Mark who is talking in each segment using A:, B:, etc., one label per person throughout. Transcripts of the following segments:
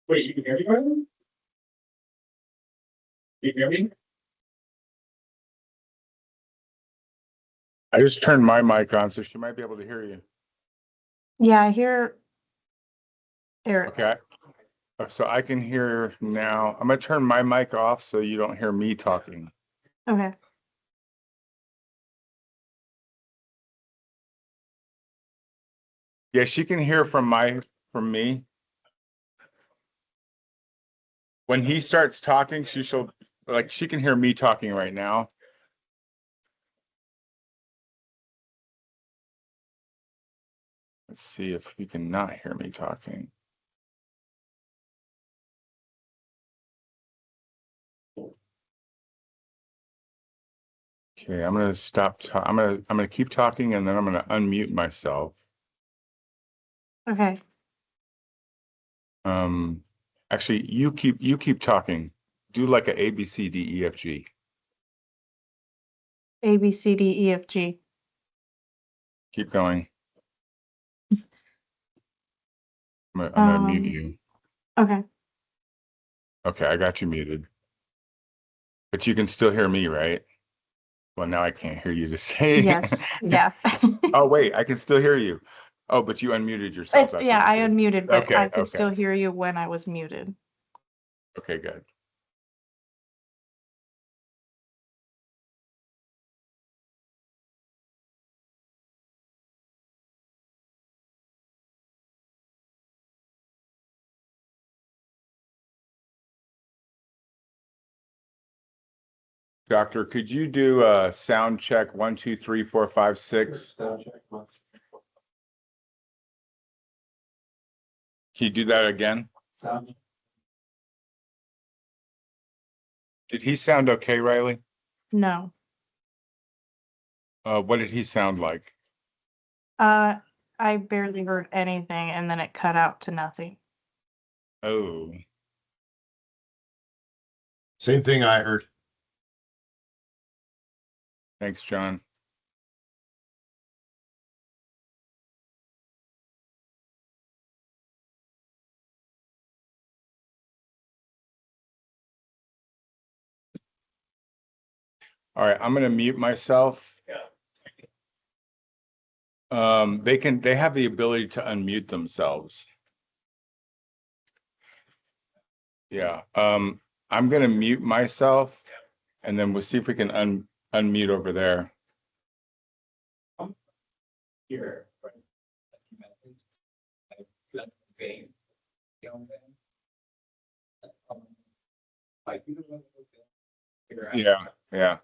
A: Wait, you can hear me, Riley? You can hear me? I just turned my mic on, so she might be able to hear you.
B: Yeah, I hear Eric.
A: Okay. So I can hear now. I'm gonna turn my mic off so you don't hear me talking.
B: Okay.
A: Yeah, she can hear from me. When he starts talking, she can hear me talking right now. Let's see if you can not hear me talking. Okay, I'm gonna stop. I'm gonna keep talking, and then I'm gonna unmute myself.
B: Okay.
A: Actually, you keep talking. Do like a B C D E F G.
B: A, B, C, D, E, F, G.
A: Keep going. I'm gonna mute you.
B: Okay.
A: Okay, I got you muted. But you can still hear me, right? Well, now I can't hear you to say.
B: Yes. Yeah.
A: Oh, wait, I can still hear you. Oh, but you unmuted yourself.
B: It's
A: That's
B: yeah,
A: what
B: I
A: you did.
B: unmuted, but I
A: Okay,
B: could
A: okay.
B: still hear you when I was muted.
A: Okay, good. Doctor, could you do a sound check 1, 2, 3, 4, 5, 6? Can you do that again? Did he sound okay, Riley?
B: No.
A: What did he sound like?
B: I barely heard anything and then it cut out to nothing.
A: Oh,
C: Same thing I heard.
A: thanks, John. All right, I'm gonna mute myself. They have the ability to unmute themselves. Yeah. I'm gonna mute myself and then we'll see if we can unmute over there.
D: Here.
A: Yeah, yeah.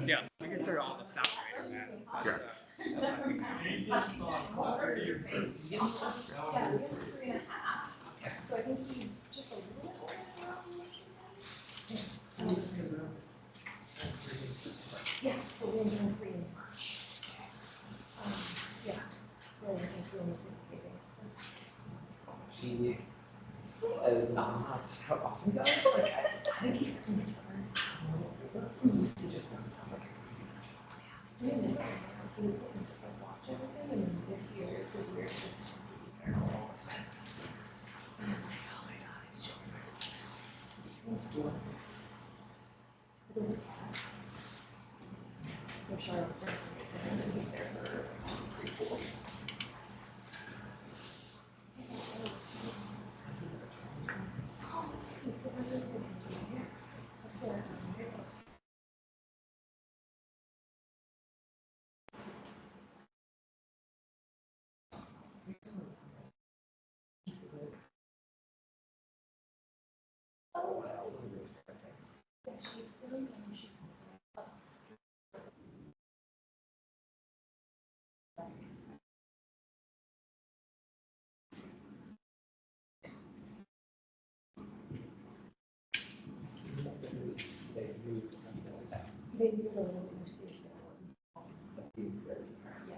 D: Yeah, we can turn on the sound right now.
A: Yeah.
E: So I think he's just a little older now. Yeah, so we're doing 3 in March. Yeah, we're going to do
F: She is not how often does. Like, I think he's kind of used to just run around like a crazy person.
E: he was just like watch everything, and then this year is his year to just completely feral. And I'm like, oh my god, he's children. He's in school. It is fast. So Charlotte's there for parents, and he's there for preschool. They need a little more space now. Yeah.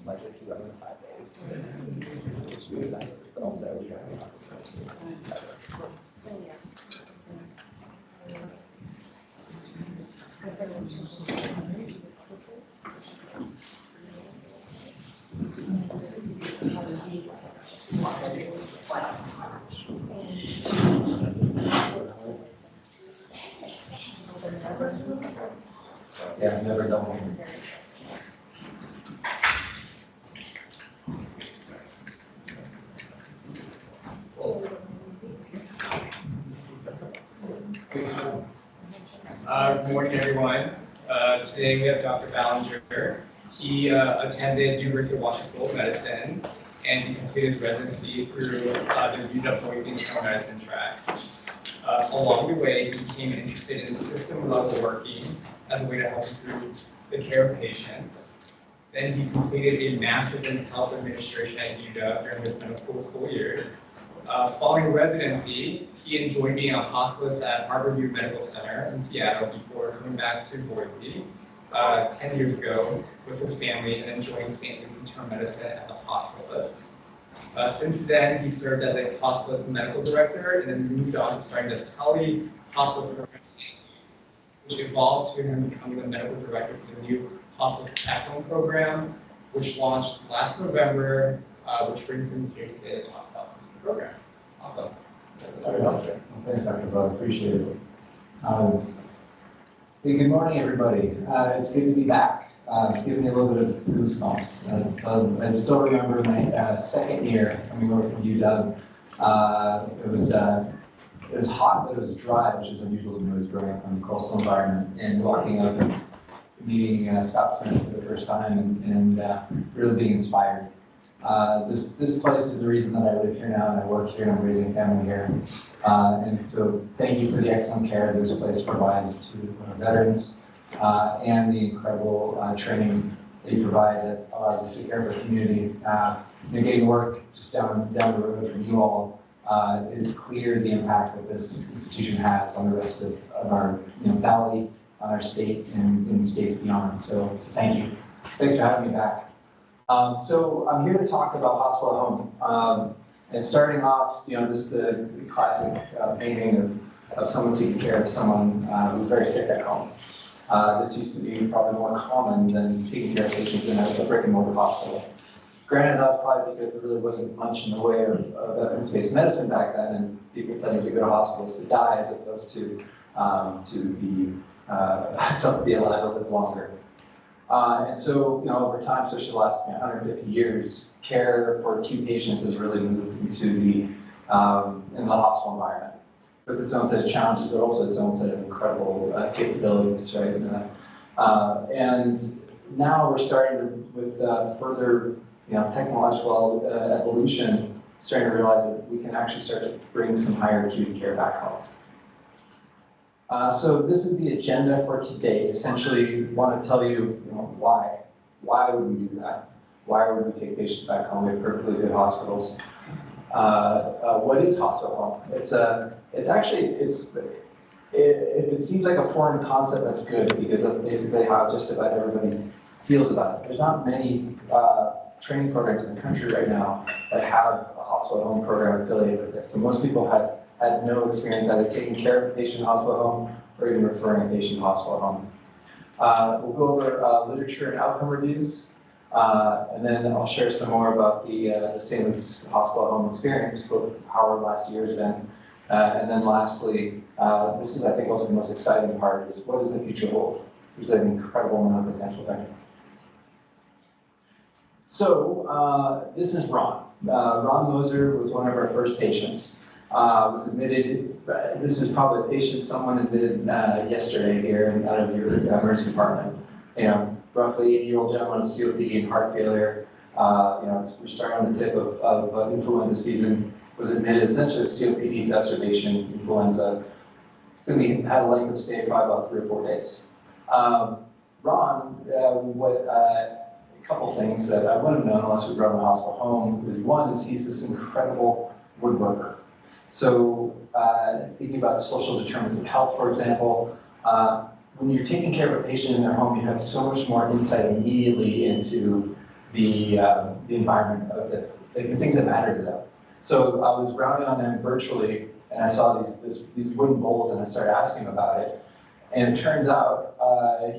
F: Like if you go in 5 days, which is really nice, but also, yeah, I've never done one.
D: Good morning, everyone. Today we have Dr. Balinger. He attended University of Washington School of Medicine, and he completed his residency through the Boise Internal Medicine track. Along the way, he became interested in system-level working as a way to help improve the care of patients. Then he completed a master's in health administration at UW during his medical school years. Following residency, he enjoyed being a hospitalist at Harborview Medical Center in Seattle before coming back to Boise 10 years ago with his family and then joined St. Luke's Internal Medicine as a hospitalist. Since then, he served as a hospitalist medical director and then moved on to starting the tele hospitalist program at St. Luke's, which evolved to him becoming the medical director for the new hospitalist at-home program, which launched last November, which brings him here today to talk about this program. Awesome.
G: Thanks, Dr. Bud. Appreciate it. Hey, good morning, everybody. It's good to be back. It's giving me a little bit of goosebumps. I still remember my second year coming over from UW. It was hot, but it was dry, which is unusual to me. I was growing up in a coastal environment and walking up and meeting Scott Smith for the first time and really being inspired. This place is the reason that I live here now and I work here and I'm raising a family here. And so thank you for the excellent care this place provides to our veterans and the incredible training that you provide that allows us to care for the community. Getting work just down the road from you all, it is clear the impact that this institution has on the rest of our valley, on our state, and in states beyond. So thank you. Thanks for having me back. So I'm here to talk about hospital at home. And starting off, just the classic painting of someone taking care of someone who's very sick at home. This used to be probably more common than taking care of patients in a brick and mortar hospital. Granted, that was probably because there really wasn't much in the way of evidence-based medicine back then, and people tended to go to hospitals to die as opposed to be alive a little bit longer. And so, over time, especially the last 150 years, care for acute patients has really moved into in the hospital environment with its own set of challenges, but also its own set of incredible capabilities, right? And now we're starting to, with further, technological evolution, starting to realize that we can actually start to bring some higher acuity care back home. So this is the agenda for today. Essentially, want to tell you, why. Why would we do that? Why would we take patients back home? We have perfectly good hospitals. What is hospital home? It's actually, if it seems like a foreign concept, that's good, because that's basically how just about everybody feels about it. There's not many training programs in the country right now that have a hospital home program affiliated with it. So most people had no experience either taking care of a patient in hospital home or even referring a patient to hospital home. We'll go over literature and outcome reviews, and then I'll share some more about the St. Luke's hospital home experience, how our last year has been. And then lastly, this is, I think, also the most exciting part, is what does the future hold? There's an incredible amount of potential there. So this is Ron. Ron Moser was one of our first patients. Was admitted, this is probably a patient someone admitted yesterday here out of your emergency department. Roughly 80-year-old gentleman with COPD and heart failure. We're starting on the tip of influenza season. Was admitted essentially with COPD exacerbation, influenza. It's going to be had a length of stay of probably about 3 or 4 days. Ron, a couple things that I wouldn't have known unless we brought him to hospital home. Was one is he's this incredible woodworker. So thinking about social determinants of health, for example, when you're taking care of a patient in their home, you have so much more insight immediately into the environment of the things that matter to them. So I was rounding on them virtually, and I saw these wooden bowls, and I started asking him about it. And it turns out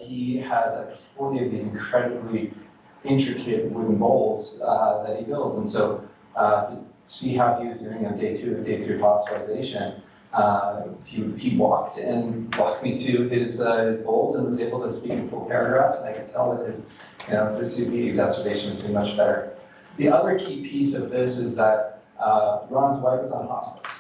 G: he has like 40 of these incredibly intricate wooden bowls that he builds. And so to see how he was doing on day 3 of hospitalization, he walked me to his bowls and was able to speak in full paragraphs, and I could tell that his COPD exacerbation was doing much better. The other key piece of this is that Ron's wife was on hospice.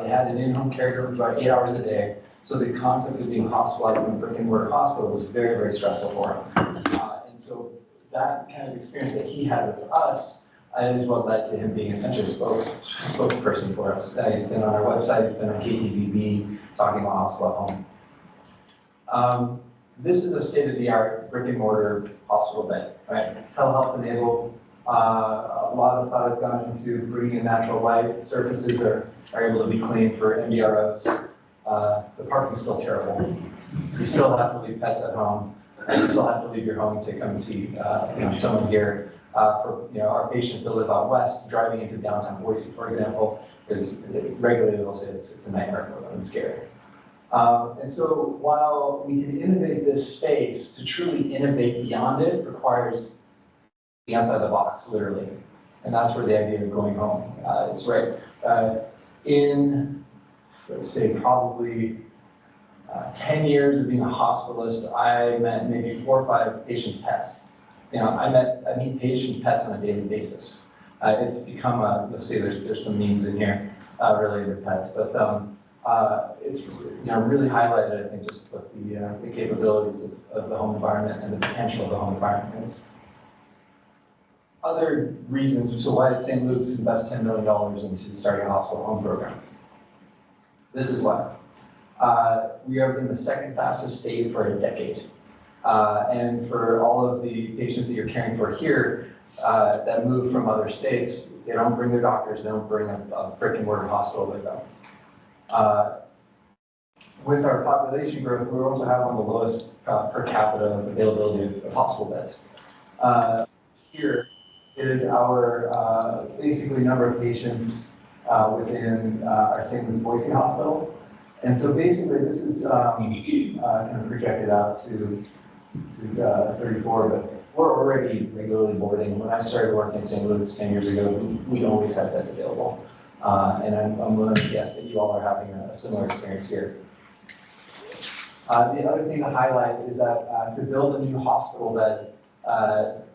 G: They had an in-home caregiver about 8 hours a day, so the concept of being hospitalized in a brick-and-mortar hospital was very, very stressful for him. And so that kind of experience that he had with us is what led to him being essentially a spokesperson for us. He's been on our website, he's been on KTVB, talking about hospital at home. This is a state-of-the-art brick-and-mortar hospital bed, right? Telehealth enabled. A lot of thought has gone into bringing in natural light. Surfaces are able to be cleaned for MDROs. The parking's still terrible. You still have to leave pets at home. And you still have to leave your home to come see someone here. For our patients that live out west, driving into downtown Boise, for example, is regularly they'll say it's a nightmare for them and scary. And so while we can innovate this space, to truly innovate beyond it requires the outside the box, literally. And that's where the idea of going home is right. In, let's say, probably 10 years of being a hospitalist, I met maybe 4 or 5 patients' pets. I meet patients' pets on a daily basis. It's become let's say there's some memes in here related to pets, but it's really highlighted, I think, just what the capabilities of the home environment and the potential of the home environment is. Other reasons, so why did St. Luke's invest $10 million into starting a hospital home program? This is why. We have been the second fastest state for a decade. And for all of the patients that you're caring for here that move from other states, they don't bring their doctors, they don't bring a brick-and-mortar hospital with them. With our population growth, we also have one of the lowest per capita availability of hospital beds. Here is our basically number of patients within our St. Louis Boise Hospital. And so basically this is kind of projected out to 34, but we're already regularly boarding. When I started working at St. Luke's 10 years ago, we always had beds available. And I'm willing to guess that you all are having a similar experience here. The other thing to highlight is that to build a new hospital bed,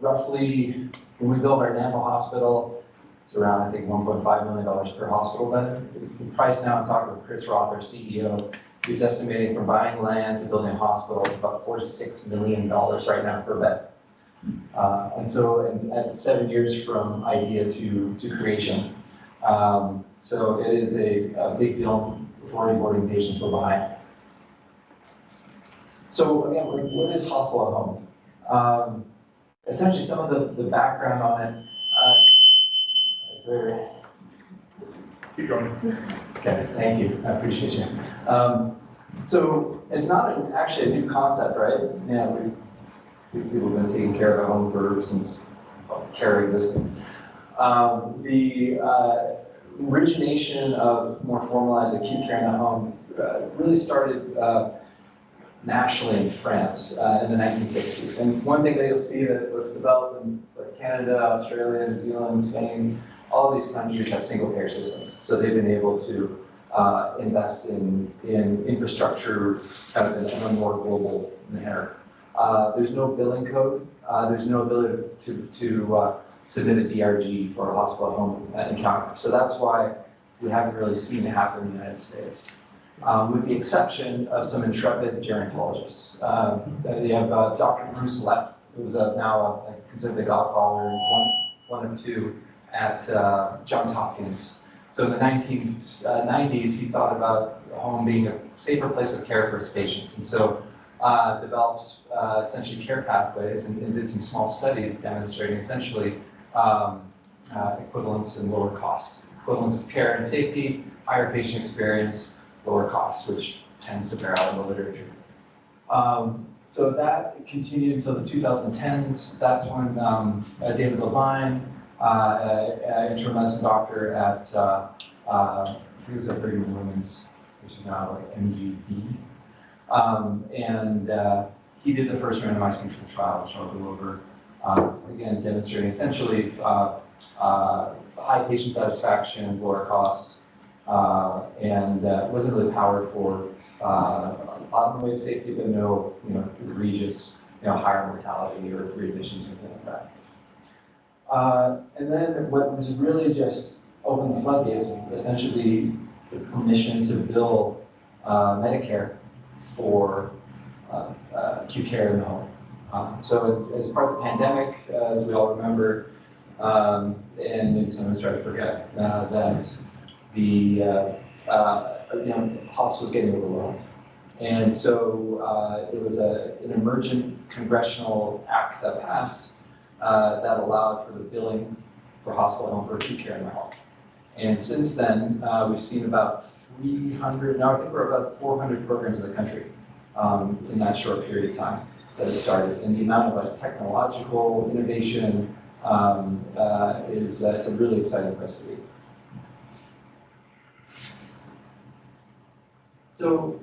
G: roughly, when we built our Nampa Hospital, it's around, I think, $1.5 million per hospital bed. The price now, I'm talking with Chris Roth, our CEO, He's estimating from buying land to building a hospital, it's about $4 to $6 million right now per bed. And so at 7 years from idea to creation. So it is a big deal for boarding patients we're behind. So again, what is hospital at home? Essentially, some of the background on it.
A: Keep going.
G: Okay, thank you. I appreciate you. So it's not actually a new concept, right? Yeah, people have been taking care of at home since care existed. The origination of more formalized acute care in the home really started nationally in France in the 1960s. And one thing that you'll see that was developed in like Canada, Australia, New Zealand, Spain, all of these countries have single payer systems. So they've been able to invest in infrastructure kind of in a more global manner. There's no billing code. There's no ability to submit a DRG for a hospital at home encounter. So that's why we haven't really seen it happen in the United States. With the exception of some intrepid gerontologists. You have Dr. Bruce Lepp, who's now considered the godfather, one of two at Johns Hopkins. So in the 1990s, he thought about home being a safer place of care for his patients. And so developed essentially care pathways and did some small studies demonstrating essentially equivalence and lower cost. Equivalence of care and safety, higher patient experience, lower cost, which tends to bear out in the literature. So that continued until the 2010s. That's when David Levine, an interim medicine doctor at, he was at Brigham and Women's, which is now like MGD. And he did the first randomized control trial, which I'll go over. Again, demonstrating essentially high patient satisfaction, lower cost, and wasn't really powered for a lot of the way of safety, but no, egregious, higher mortality or readmissions or anything like that. And then what was really just opened the floodgates, essentially the permission to bill Medicare for acute care in the home. So as part of the pandemic, as we all remember, and maybe some of us try to forget, that the hospital was getting overwhelmed. And so it was an emergent congressional act that passed that allowed for the billing for hospital home for acute care in the home. And since then, we've seen about 300, now I think we're about 400 programs in the country in that short period of time that have started. And the amount of technological innovation it's a really exciting place to be. So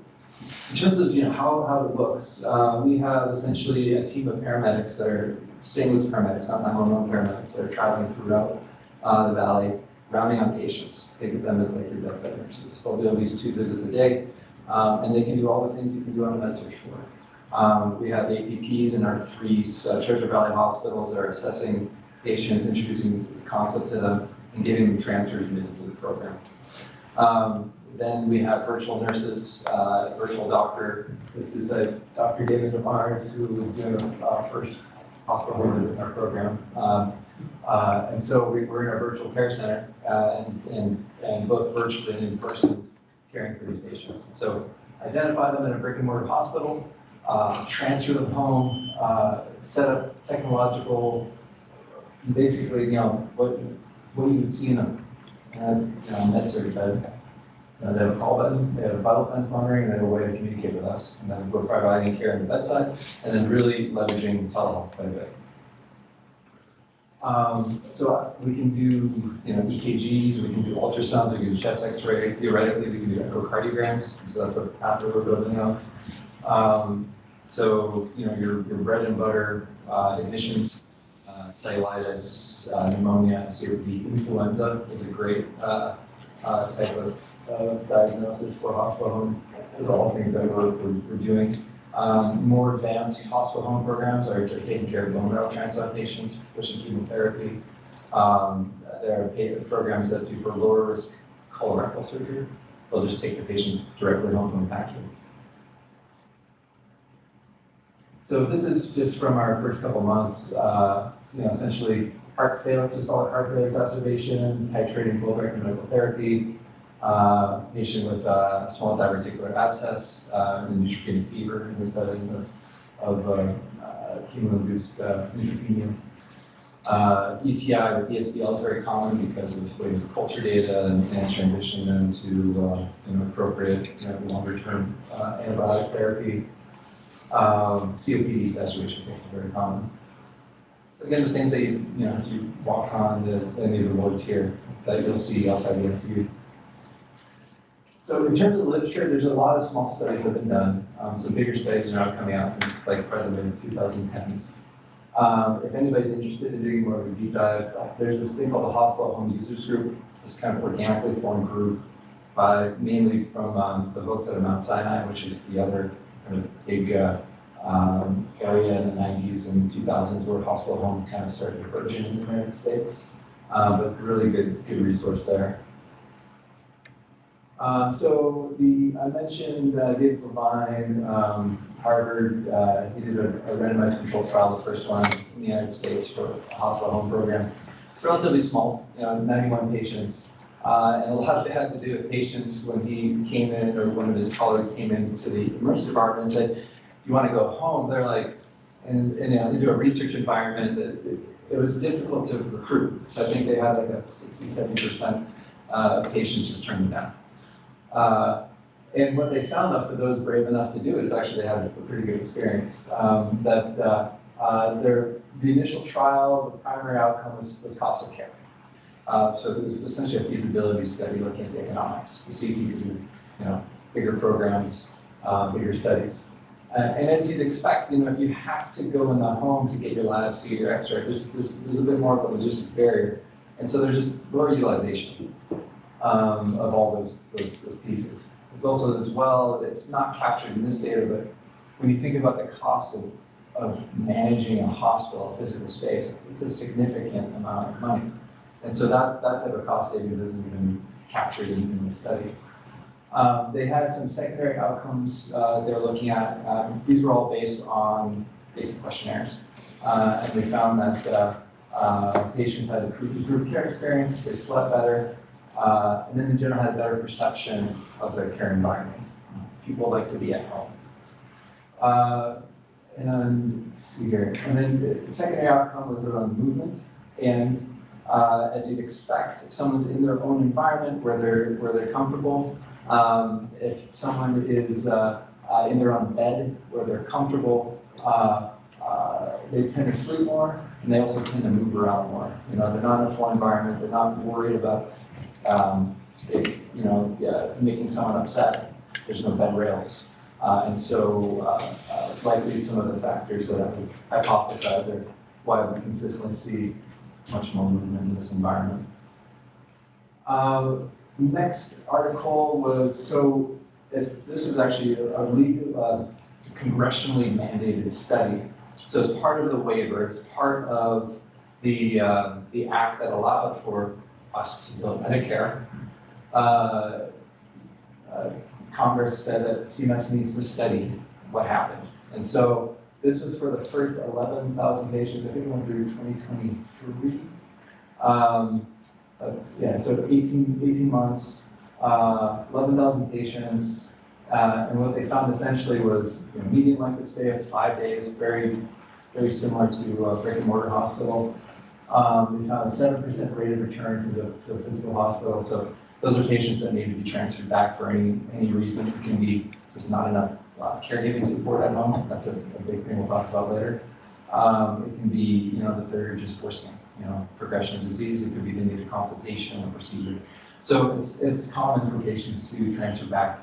G: in terms of how it looks, we have essentially a team of paramedics that are St. Luke's paramedics, not 911 paramedics, that are traveling throughout the valley, rounding on patients. Think of them as like your bedside nurses. They'll do at least 2 visits a day, and they can do all the things you can do on a med surg floor. We have APPs in our 3 Treasure Valley hospitals that are assessing patients, introducing the concept to them, and getting them transferred into the program. Then we have virtual nurses, virtual doctor. This is Dr. David DeMars, who was doing our first hospital visit in our program. And so we're in our virtual care center and both virtually and in person caring for these patients. So identify them in a brick and mortar hospital, transfer them home, set up technological, basically, what you would see in a med surg bed. They have a call button, they have vital signs monitoring, and they have a way to communicate with us. And then we're providing care in the bedside, and then really leveraging telehealth quite a bit. So we can do, EKGs, we can do ultrasounds, we can do chest X-ray. Theoretically, we can do echocardiograms. So that's a path that we're building out. So your bread and butter admissions, cellulitis, pneumonia, COPD, influenza is a great type of diagnosis for hospital home. Those are all things that we're doing. More advanced hospital home programs are taking care of bone marrow transplant patients, pushing chemotherapy. There are programs that do for lower risk colorectal surgery. they'll just take the patient directly home from the PACU. So this is just from our first couple months, essentially heart failure, systolic heart failure exacerbation, titrating full directed medical therapy, patient with small diverticular abscess, and neutropenic fever in the setting of chemo-induced neutropenia. ETI with ESBL is very common because of ways of culture data and transitioning them to appropriate longer-term antibiotic therapy. COPD exacerbation is also very common. So again, the things that as you walk on any of the wards here that you'll see outside the ICU. So in terms of literature, there's a lot of small studies that have been done. Some bigger studies are now coming out since probably the mid 2010s. If anybody's interested in doing more of a deep dive, there's this thing called the Hospital Home Users Group. It's this kind of organically formed group mainly from the folks at Mount Sinai, which is the other kind of big area in the 90s and 2000s where hospital home kind of started to burgeon in the United States. But really good resource there. I mentioned David Levine, Harvard, he did a randomized controlled trial, the first one in the United States for a hospital home program. Relatively small, 91 patients. And a lot of it had to do with patients when he came in, or one of his colleagues came into the emergency department and said, "Do you want to go home?" They're like, and into a research environment, it was difficult to recruit. So I think they had like a 60-70% of patients just turned them down. And what they found out for those brave enough to do is actually they had a pretty good experience. The initial trial, the primary outcome was cost of care. So it was essentially a feasibility study looking at the economics to see if you could do, bigger programs, bigger studies. And as you'd expect, if you have to go in the home to get your labs, to get your X-ray, there's a bit more of a logistics barrier. And so there's just lower utilization of all those pieces. It's also as well, it's not captured in this data, but when you think about the cost of managing a hospital, physical space, it's a significant amount of money. And so that type of cost savings isn't even captured in the study. They had some secondary outcomes they were looking at. These were all based on basic questionnaires. And they found that patients had improved care experience, they slept better, and then in general had a better perception of their care environment. People like to be at home. And let's see here. And then the secondary outcome was around movement. And as you'd expect, if someone's in their own environment where they're comfortable, if someone is in their own bed where they're comfortable, they tend to sleep more, and they also tend to move around more. They're not in a full environment. They're not worried about making someone upset. There's no bed rails, and so likely some of the factors that I would hypothesize are why we consistently see much more movement in this environment. Next article was, this was actually a legal, congressionally mandated study. So it's part of the waiver, it's part of the act that allowed for us to build Medicare. Congress said that CMS needs to study what happened. And so this was for the first 11,000 patients, I think it went through 2023. So 18 months, 11,000 patients, and what they found essentially was median length of stay of 5 days, very, very similar to a brick and mortar hospital. We found a 7% rate of return to the physical hospital. So those are patients that need to be transferred back for any reason. It can be just not enough caregiving support at home. That's a big thing we'll talk about later. It can be, that they're just worsening, progression of disease. It could be they need a consultation or procedure. So it's common for patients to transfer back,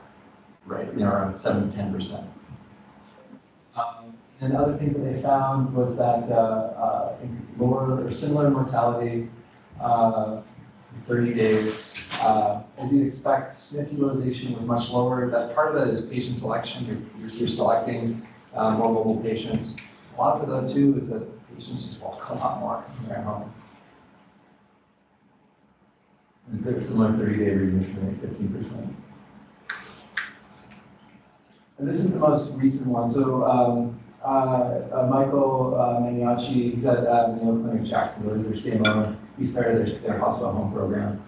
G: right, around 7 to 10%. And other things that they found was that lower or similar mortality, 30 days. As you'd expect, SNF utilization was much lower. That part of that is patient selection. You're selecting more mobile patients. A lot of that too is that patients just walk a lot more when they're at home. And similar 30-day readmission rate, 15%. And this is the most recent one. So Michael Maniaci, he's at Mayo Clinic Jacksonville, he's their CMO. He started their hospital home program.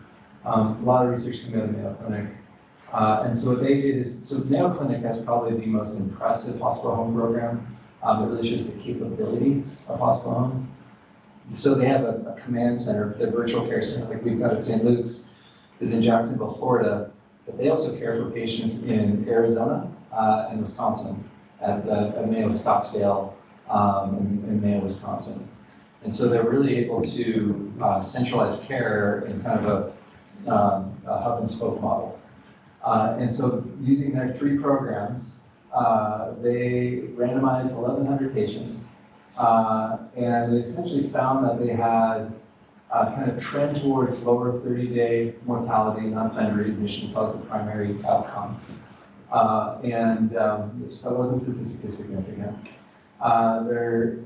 G: A lot of research came out of Mayo Clinic. And so what they did is, so Mayo Clinic has probably the most impressive hospital home program. It really shows the capability of hospital home. So they have a command center, the virtual care center, like we've got at St. Luke's, is in Jacksonville, Florida. But they also care for patients in Arizona and Wisconsin at Mayo Scottsdale in Mayo, Wisconsin. And so they're really able to centralize care in kind of a hub and spoke model. And so using their 3 programs, they randomized 1,100 patients, and they essentially found that they had kind of trend towards lower 30-day mortality and unplanned readmissions was the primary outcome. This wasn't statistically significant. Their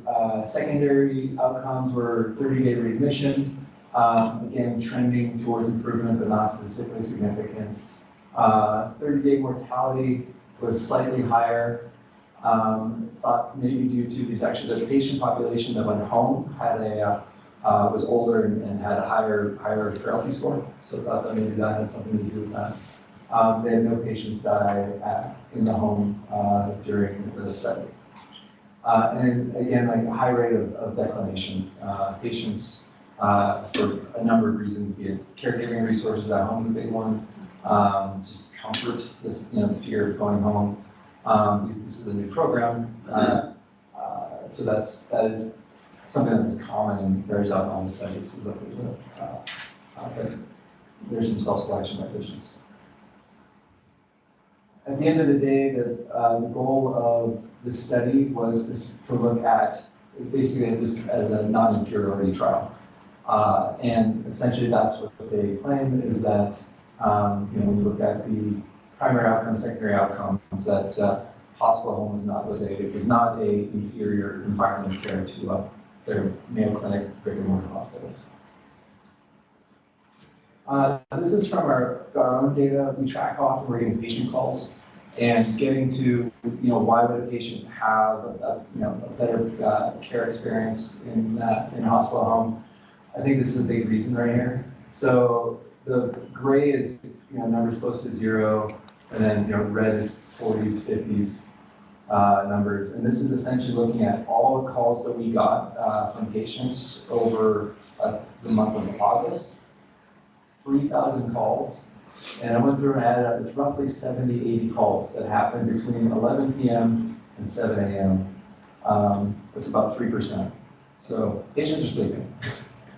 G: secondary outcomes were 30-day readmission, again, trending towards improvement, but not statistically significant. 30-day mortality was slightly higher, thought maybe due to these, actually the patient population that went home had was older and had a higher frailty score, so thought that maybe that had something to do with that. They had no patients die in the home during the study. And again, like a high rate of declination. Patients, for a number of reasons, be it caregiving resources at home is a big one, just comfort, this, the fear of going home. This is a new program, so that is something that is common and bears out on the studies. There's some self-selection by patients. At the end of the day, the goal of this study was to look at basically this as a non-inferiority trial. And essentially that's what they claim is that, when you look at the primary outcomes, secondary outcomes, that hospital home was not a inferior environment compared to their Mayo Clinic brick-and-mortar hospitals. This is from our own data. We track how often we're getting patient calls and getting to, why would a patient have a better care experience in hospital home. I think this is a big reason right here. So the gray is, numbers close to 0, and then, red is 40s, 50s numbers. And this is essentially looking at all the calls that we got from patients over the month of August. 3,000 calls, and I went through and added up, it's roughly 70, 80 calls that happened between 11 p.m. and 7 a.m. It's about 3%. So patients are sleeping.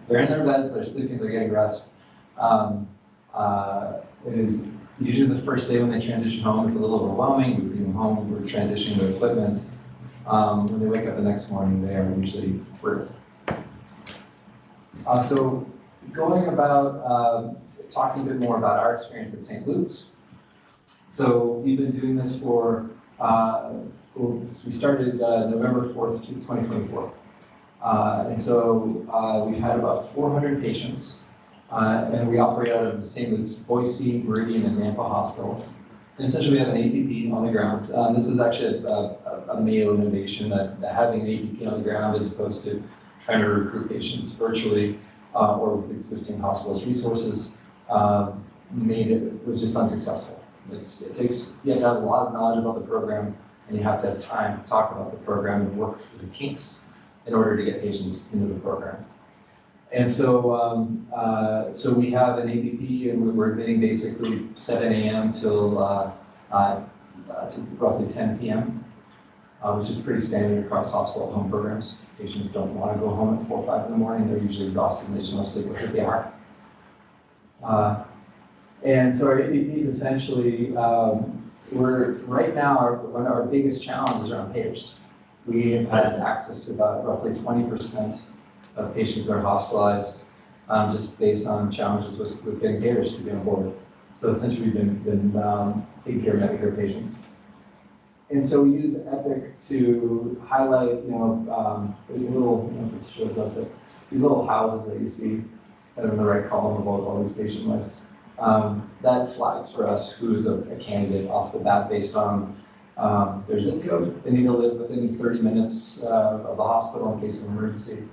G: They're in their beds, they're sleeping, they're getting rest. It is usually the first day when they transition home, it's a little overwhelming. We bring them home, we're transitioning their equipment. When they wake up the next morning, they are usually through. So going about talking a bit more about our experience at St. Luke's. So we've been doing this for, we started November 4th, 2024. And so we've had about 400 patients, and we operate out of the St. Luke's, Boise, Meridian, and Nampa hospitals. And essentially we have an APP on the ground. This is actually a Mayo innovation that having an APP on the ground as opposed to trying to recruit patients virtually or with existing hospitals resources was just unsuccessful. You have to have a lot of knowledge about the program, and you have to have time to talk about the program and work through the kinks in order to get patients into the program. And so, so we have an APP, and we're admitting basically 7 a.m. till to roughly 10 p.m., which is pretty standard across hospital home programs. Patients don't want to go home at 4 or 5 in the morning. They're usually exhausted and they just want to sleep where they are. And so our APPs essentially, right now, one of our biggest challenges around payers. We have had access to about roughly 20% of patients that are hospitalized, just based on challenges with getting payers to be on board. So essentially, we've been taking care of Medicare patients. And so we use Epic to highlight, there's a little, if it shows up, these little houses that you see that are in the right column of all these patient lists. That flags for us who is a candidate off the bat based on their zip code. They need to live within 30 minutes of the hospital in case of emergency.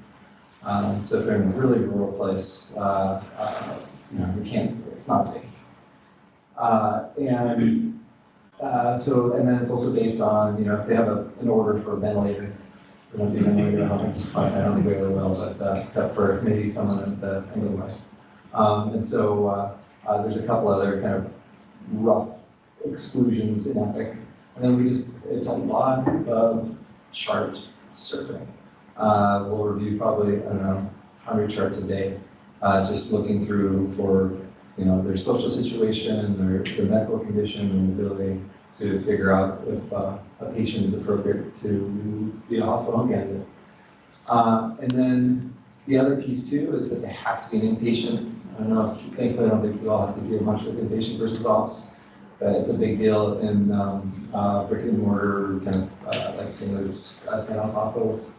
G: So if they're in a really rural place, we can't, it's not safe. And then it's also based on, if they have an order for a ventilator, they don't do ventilator at home at this point. I don't think we ever will, but except for maybe someone at the end of the life. There's a couple other kind of rough exclusions in Epic. And then it's a lot of chart surfing. We'll review probably, 100 charts a day, just looking through for, their social situation, their medical condition, and the ability to figure out if a patient is appropriate to be a hospital home candidate. And then the other piece too is that they have to be an inpatient. I don't know, thankfully I don't think we all have to deal much with inpatient versus ops, but it's a big deal in brick and mortar, kind of like St. Louis hospitals.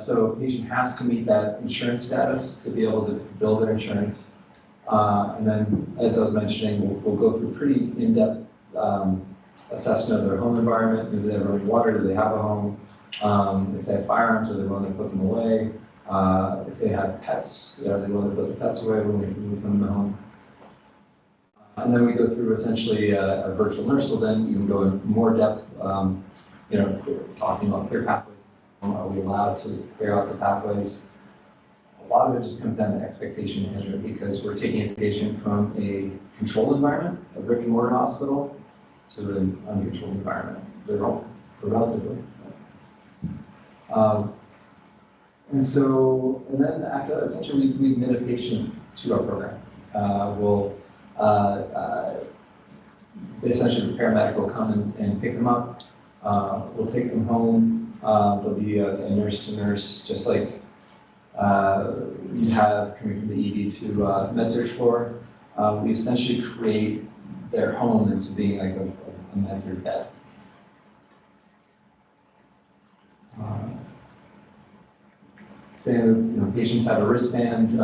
G: So a patient has to meet that insurance status to be able to build their insurance. And then, as I was mentioning, we'll go through pretty in-depth assessment of their home environment. Do they have running water? Do they have a home? If they have firearms, are they willing to put them away? If they have pets, are they willing to put the pets away when we move them to the home? And then we go through essentially a virtual nurse will then even go in more depth, talking about clear pathways. Are we allowed to clear out the pathways? A lot of it just comes down to expectation management because we're taking a patient from a controlled environment, a brick and mortar hospital, to an uncontrolled environment. They're all relatively. And then after that, essentially we admit a patient to our program. Essentially the paramedic will come and pick them up. We'll take them home. There'll be a nurse to nurse, just like you have coming from the ED to med-surg floor. We essentially create their home into being like a med-surg bed. Patients have a wristband.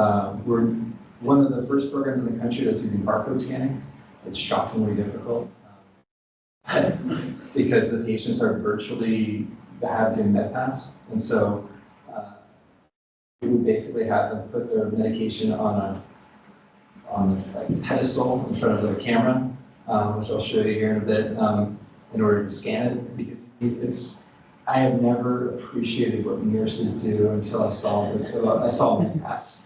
G: We're one of the first programs in the country that's using barcode scanning. It's shockingly difficult because the patients are virtually doing MedPass, and so we would basically have them put their medication on a pedestal in front of their camera, which I'll show you here in a bit, in order to scan it. Because I have never appreciated what nurses do until I saw MedPass,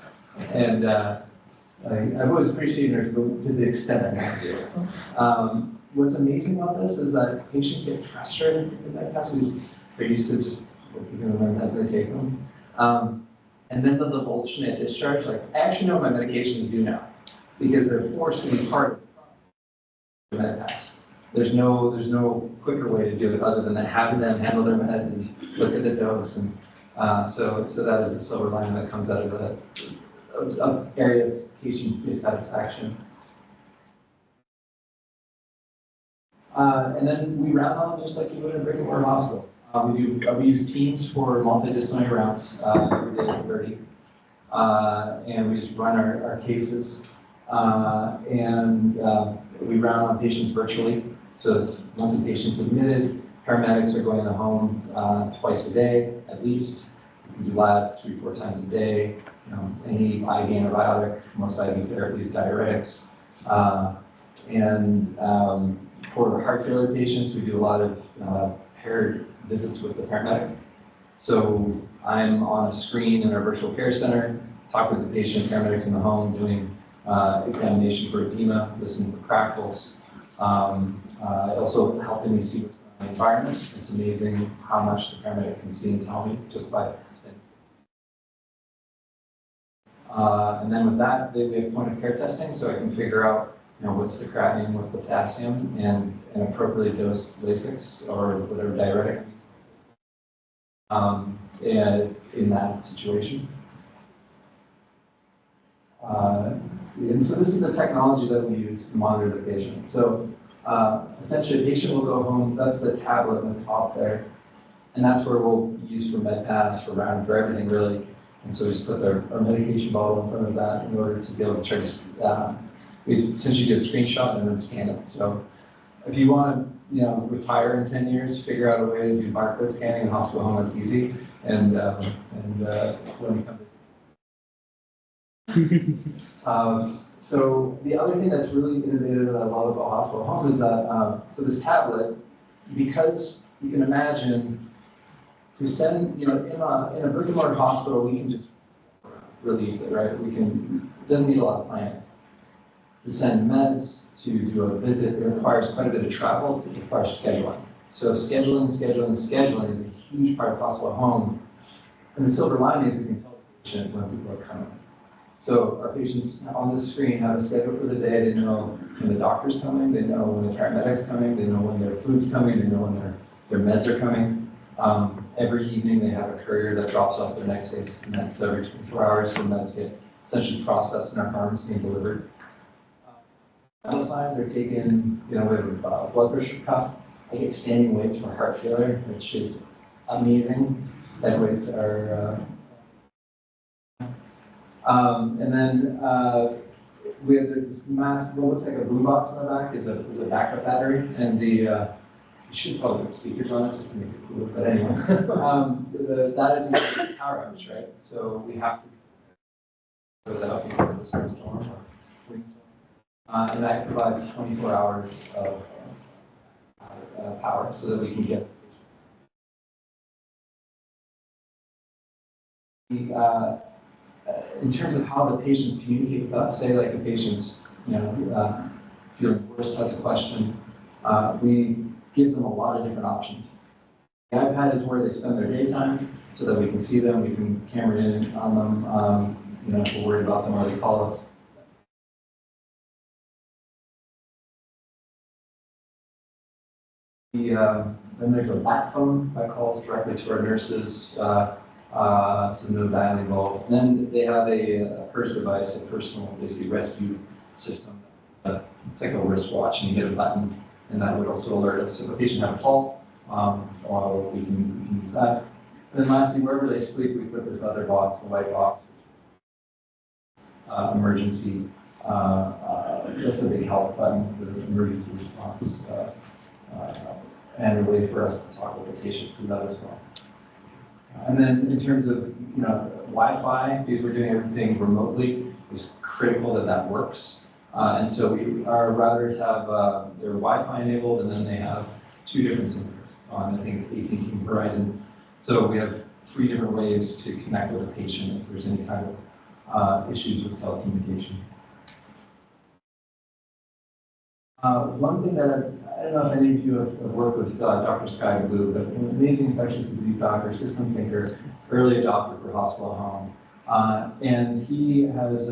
G: and I've always appreciated nurses to the extent I have to. What's amazing about this is that patients get frustrated with MedPass because they're used to just giving them as they take them. And then the divulsion at discharge, I actually know what my medications do now because they're forced to be part of MedPass. There's no quicker way to do it other than having them handle their meds and look at the dose. And so that is a silver lining that comes out of areas patient dissatisfaction. And then we round on just like you would in a brick and mortar hospital. We use teams for multidisciplinary rounds every day at 30. And we just run our cases. We round on patients virtually. So once a patient's admitted, paramedics are going to the home twice a day at least. We can do labs 3-4 times a day. Any IV antibiotic, most IV therapies, diuretics. For heart failure patients, we do a lot of paired visits with the paramedic. So I'm on a screen in our virtual care center, talk with the patient, paramedics in the home, doing examination for edema, listening for crackles. Also helping me see what's going on in the environment. It's amazing how much the paramedic can see and tell me just by spending. And then with that, we have point of care testing, so I can figure out what's the creatinine, what's the potassium, and appropriately dose Lasix or whatever diuretic in that situation. And so this is the technology that we use to monitor the patient. So essentially, a patient will go home. That's the tablet on the top there, and that's where we'll use for MedPass, for everything really. And so we just put our medication bottle in front of that in order to be able to trace. We essentially do a screenshot and then scan it. So If you want to, retire in 10 years, figure out a way to do barcode scanning in a hospital home, that's easy. And when we come so the other thing that's really innovative that I love about hospital home is that, so this tablet, because you can imagine to send, in a brick and mortar hospital, we can just really easily, right? It doesn't need a lot of planning. To send meds, to do a visit, it requires quite a bit of travel, it requires scheduling. So scheduling is a huge part of hospital home. And the silver lining is we can tell the patient when people are coming. So our patients on the screen have a schedule for the day. They know when the doctor's coming, they know when the paramedic's coming, they know when their food's coming, they know when their meds are coming. Every evening they have a courier that drops off their next day's meds every 24 hours, so meds get essentially processed in our pharmacy and delivered. Vital signs are taken, we have a blood pressure cuff. I get standing weights for heart failure, which is amazing. That weights are and then there's this massive, what looks like a boom box on the back is a backup battery, and you should probably put speakers on it just to make it cool. But anyway, that is a power outage, right? So we have to goes out because of a snowstorm or windstorm, and that provides 24 hours of power so that we can get. In terms of how the patients communicate with us, say like a patient's feeling worse, has a question, we give them a lot of different options. The iPad is where they spend their daytime so that we can see them, we can camera in on them, if we're worried about them or they call us. Then there's a back phone that calls directly to our nurses. So no dialing involved. And then they have a PERS device, a personal, basically rescue system. It's like a wristwatch, and you hit a button, and that would also alert us if a patient had a fault. We can use that. And then lastly, wherever they sleep, we put this other box, the white box, emergency. That's a big help button, the emergency response, and a way for us to talk with the patient through that as well. And then in terms of Wi-Fi, because we're doing everything remotely, it's critical that works. And so our routers have their Wi-Fi enabled, and then they have 2 different SIM cards on, I think it's AT&T and Verizon. So we have 3 different ways to connect with the patient if there's any kind of issues with telecommunication. One thing that I don't know if any of you have worked with Dr. Sky Blue, but an amazing infectious disease doctor, system thinker, early adopter for hospital home. And he has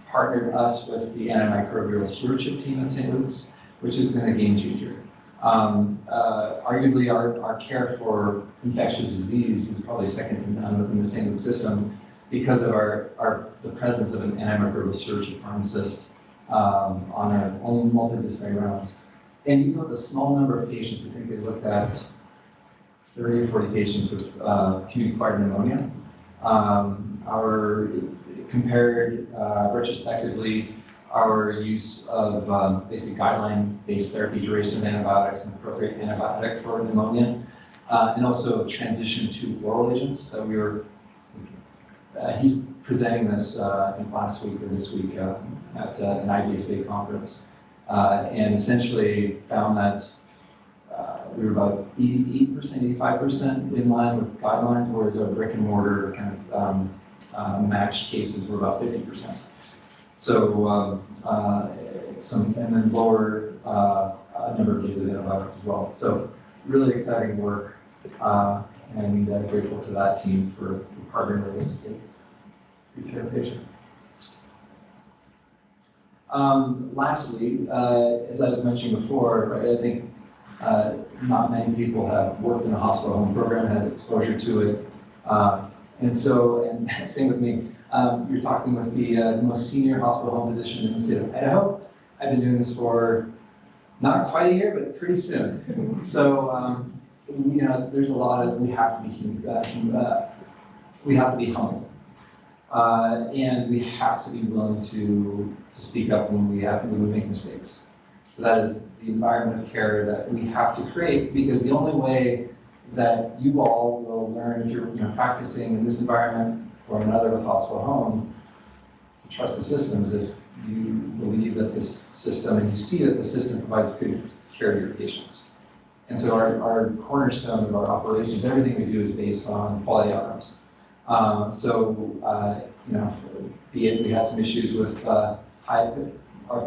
G: partnered us with the antimicrobial stewardship team at St. Luke's, which has been a game changer. Arguably, our care for infectious disease is probably second to none within the St. Luke's system because of the presence of an antimicrobial stewardship pharmacist on our own multidisciplinary rounds. And even with a small number of patients, I think they looked at 30 or 40 patients with community-acquired pneumonia. Our compared retrospectively our use of basic guideline-based therapy, duration of antibiotics, and appropriate antibiotic for pneumonia, and also transition to oral agents. So he's presenting this last week or this week at an IBSA conference, and essentially found that we were about 88%, 85% in line with guidelines, whereas our brick and mortar kind of matched cases were about 50%. So and then lower number of days of antibiotics as well. So really exciting work, and grateful to that team for partnering with us to take good care of patients. Lastly, as I was mentioning before, right, I think not many people have worked in a hospital home program, had exposure to it. And same with me, you're talking with the most senior hospital home physician in the state of Idaho. I've been doing this for not quite a year, but pretty soon. So, there's a lot of, we have to be humble. And we have to be willing to speak up when we make mistakes. So that is the environment of care that we have to create, because the only way that you all will learn if you're practicing in this environment or another with hospital home, to trust the system is if you believe that this system and you see that the system provides good care to your patients. And so our cornerstone of our operations, everything we do is based on quality outcomes. Be it we had some issues with our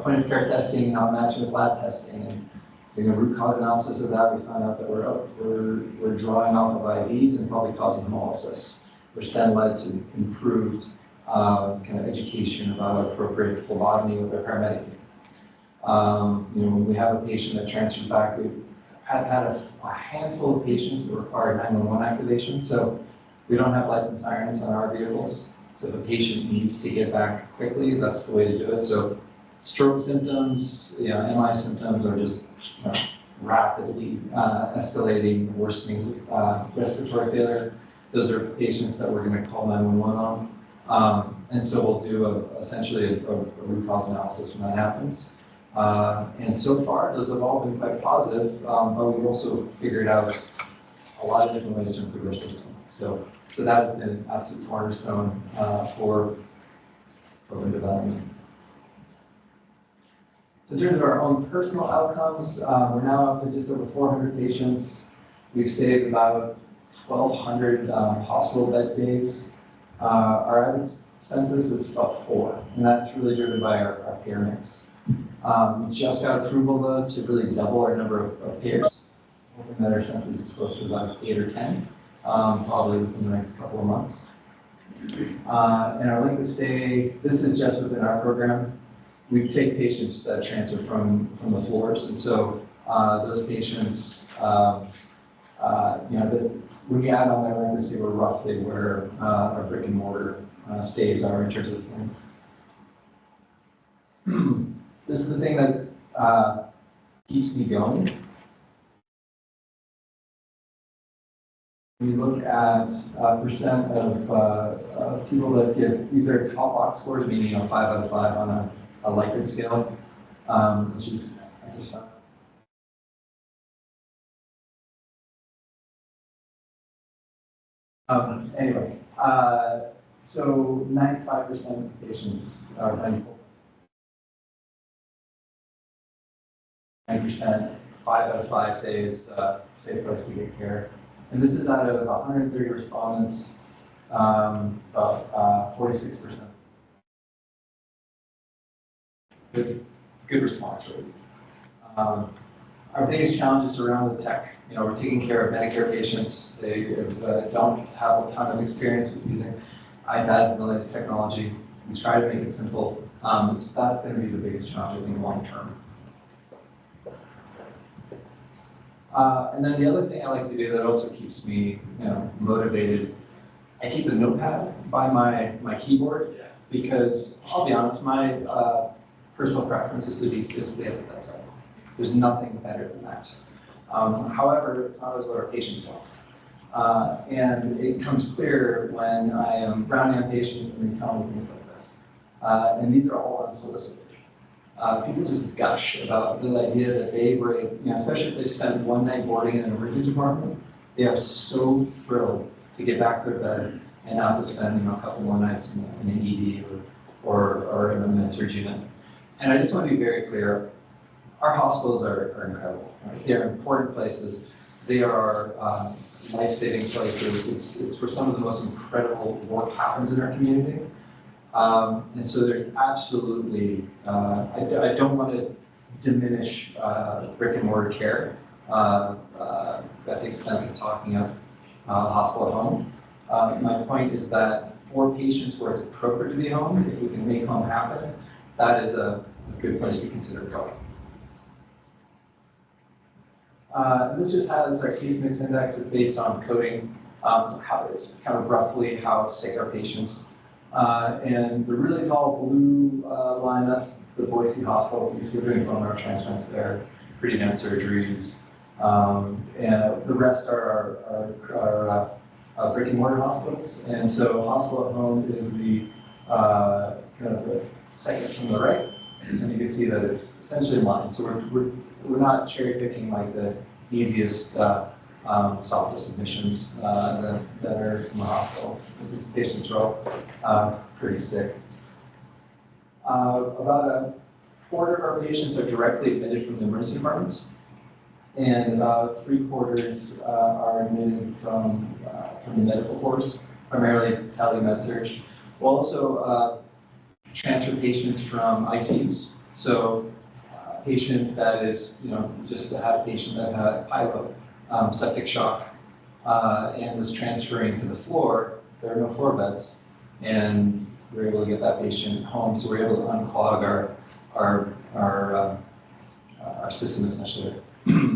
G: point of care testing not matching with lab testing, and doing a root cause analysis of that, we found out that we're drawing off of IVs and probably causing hemolysis, which then led to improved kind of education about appropriate phlebotomy with our paramedic team. When we have a patient that transfers back, we've had a handful of patients that require 911 activation. So we don't have lights and sirens on our vehicles. So if a patient needs to get back quickly, that's the way to do it. So stroke symptoms, MI symptoms are just rapidly escalating, worsening respiratory failure. Those are patients that we're going to call 911 on. And so we'll do essentially a root cause analysis when that happens. And so far, those have all been quite positive, but we've also figured out a lot of different ways to improve our system. So that has been an absolute cornerstone for program development. So in terms of our own personal outcomes, we're now up to just over 400 patients. We've saved about 1,200 hospital bed days. Our average census is about 4, and that's really driven by our payer mix. We just got approval though to really double our number of payers, hoping that our census is close to about 8 or 10, probably within the next couple of months. And our length of stay, this is just within our program. We take patients that transfer from the floors, and so those patients, when you add on that length of stay, we're roughly where our brick and mortar stays are in terms of length. This is the thing that keeps me going. We look at percent of people that give, these are top box scores, meaning 5 out of 5 on a Likert scale, which is, I just found. Anyway, so 95% of patients are 90%, 5 out of 5 say it's a safe place to get care. And this is out of 130 respondents, about 46%. Good response rate. Our biggest challenge is around the tech. We're taking care of Medicare patients. They don't have a ton of experience with using iPads and the latest technology. We try to make it simple. So that's going to be the biggest challenge, I think, long term. And then the other thing I like to do that also keeps me, motivated, I keep a notepad by my keyboard, because I'll be honest, my personal preference is to be physically at the bedside. There's nothing better than that. However, it's not always what our patients want. And it comes clear when I am rounding on patients and they tell me things like this. And these are all unsolicited. People just gush about the idea that they were, especially if they spent one night boarding in an emergency department, they are so thrilled to get back to their bed and not to spend, a couple more nights in an ED or in a med-surg unit. And I just want to be very clear, our hospitals are incredible. Right? They're important places. They are life-saving places. It's where some of the most incredible work happens in our community. And so there's absolutely, I don't want to diminish brick and mortar care at the expense of talking of hospital at home. My point is that for patients where it's appropriate to be home, if we can make home happen, that is a good place to consider going. This just has our case mix index. It's based on coding, how it's kind of roughly how sick our patients. And the really tall blue line, that's the Boise hospital, because we're doing bone marrow transplants there, pretty advanced surgeries. And the rest are our brick and mortar hospitals. And so hospital at home is the kind of the second from the right. And you can see that it's essentially in line. So we're not cherry picking like the easiest, softest admissions that are in the hospital. These patients are all pretty sick. About a quarter of our patients are directly admitted from the emergency departments, and about 3/4 are admitted from the medical force, primarily tele-med-surg. We'll also transfer patients from ICUs. So a patient that is, just to have a patient that had hypo, septic shock, and was transferring to the floor, there are no floor beds, and we're able to get that patient home. So we're able to unclog our system essentially,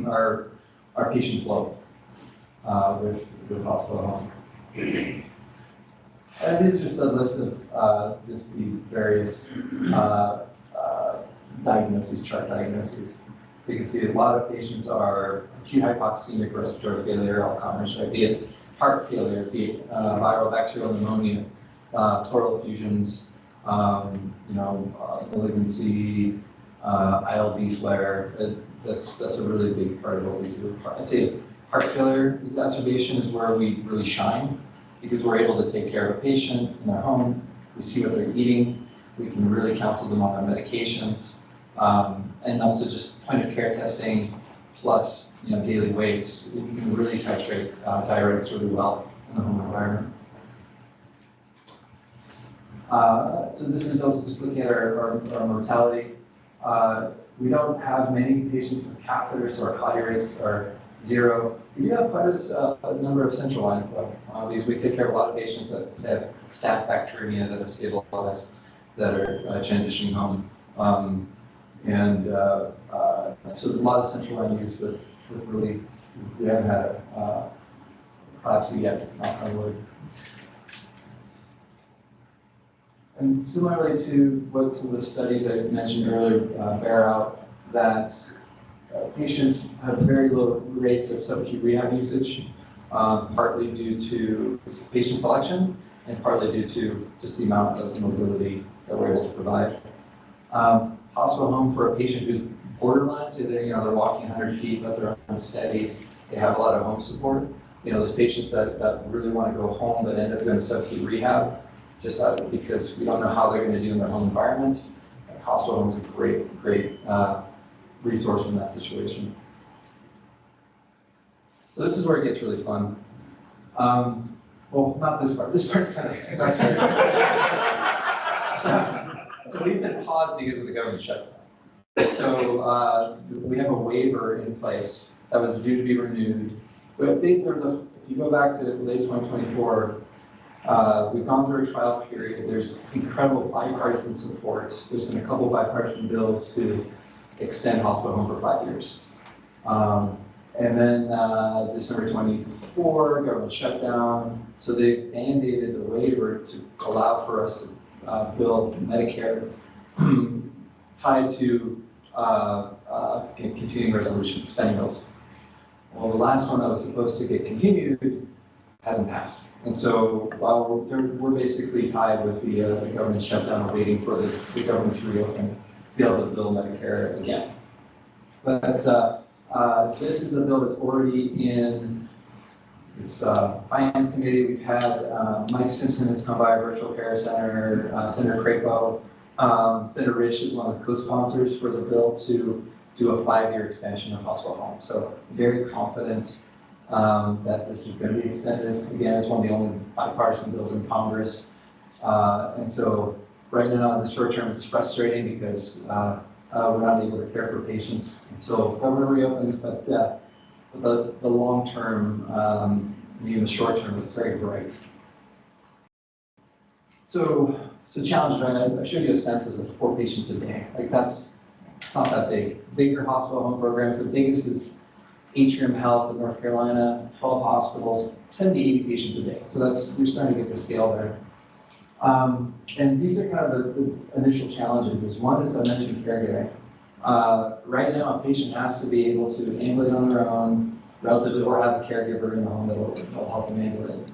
G: our patient flow with hospital home. And this is just a list of just the various diagnoses, chart diagnoses. So you can see a lot of patients are acute hypoxemic respiratory failure, all comers, right? Be it heart failure, be it viral bacterial pneumonia, pleural effusions, malignancy, ILD flare. That's a really big part of what we do. I'd say heart failure exacerbation is where we really shine, because we're able to take care of a patient in their home. We see what they're eating. We can really counsel them on their medications, and also just point of care testing plus daily weights. We can really titrate diuretics really well in the home environment. So this is also just looking at our mortality. We don't have many patients with catheters, so our CLADI rates are 0. We do have quite a number of central lines though. Because we take care of a lot of patients that have staph bacteremia that have stabilized, that are transitioning home. So a lot of central line use with really, we haven't had a collapse yet, knock on wood. And similarly to what some of the studies I mentioned earlier bear out, that patients have very low rates of subacute rehab usage, partly due to patient selection and partly due to just the amount of mobility that we're able to provide. Hospital home for a patient who's borderline, so they're walking 100 feet, but they're unsteady, they have a lot of home support. Those patients that really want to go home but end up doing subacute rehab, just because we don't know how they're going to do in their home environment. Hospital home is a great resource in that situation. So this is where it gets really fun. Well, not this part. This part's kind of frustrating. So we've been paused because of the government shutdown. So we have a waiver in place that was due to be renewed. But I think if you go back to late 2024, we've gone through a trial period. There's incredible bipartisan support. There's been a couple of bipartisan bills to extend hospital home for 5 years. And then December 24, government shutdown. So they mandated the waiver to allow for us to bill Medicare tied to continuing resolution spending bills. Well, the last one that was supposed to get continued hasn't passed. And so while we're basically tied with the government shutdown, waiting for the government to reopen, to be able to bill Medicare again. But this is a bill that's already in its finance committee. We've had Mike Simpson has come by our virtual care center, Senator Crapo. Senator Rich is one of the co-sponsors for the bill to do a 5-year extension of hospital home. So very confident that this is going to be extended. Again, it's one of the only bipartisan bills in Congress. And so right now in the short term, it's frustrating because we're not able to care for patients until government reopens, but the long term, even the short term, it's very bright. So challenge, right? I showed you a census of 4 patients a day. Like it's not that big. Bigger hospital home programs, the biggest is Atrium Health in North Carolina, 12 hospitals, 70, 80 patients a day. So you're starting to get the scale there. And these are kind of the initial challenges. One is I mentioned caregiving. Right now, a patient has to be able to ambulate on their own, relatively, or have a caregiver in the home that will help them ambulate.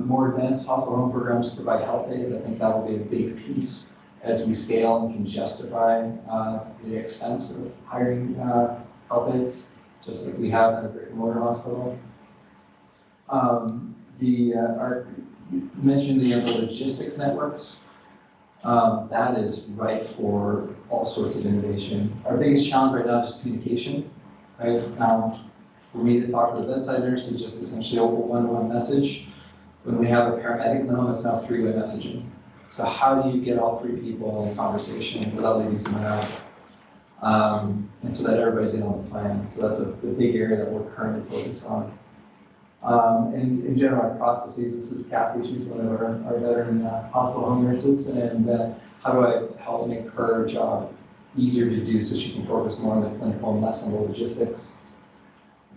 G: More advanced hospital home programs provide health aides. I think that will be a big piece as we scale and can justify the expense of hiring health aides, just like we have in a brick and mortar hospital. You mentioned the logistics networks. That is ripe for all sorts of innovation. Our biggest challenge right now is just communication, right? For me to talk to the bedside nurse is just essentially a one-to-one message. When we have a paramedic in the home, it's now three-way messaging. So how do you get all three people in conversation without leaving someone out? And so that everybody's in on the plan. So that's the big area that we're currently focused on. And in general, our processes, this is Kathy, she's one of our veteran hospital home nurses, and how do I help make her job easier to do so she can focus more on the clinical and less on the logistics.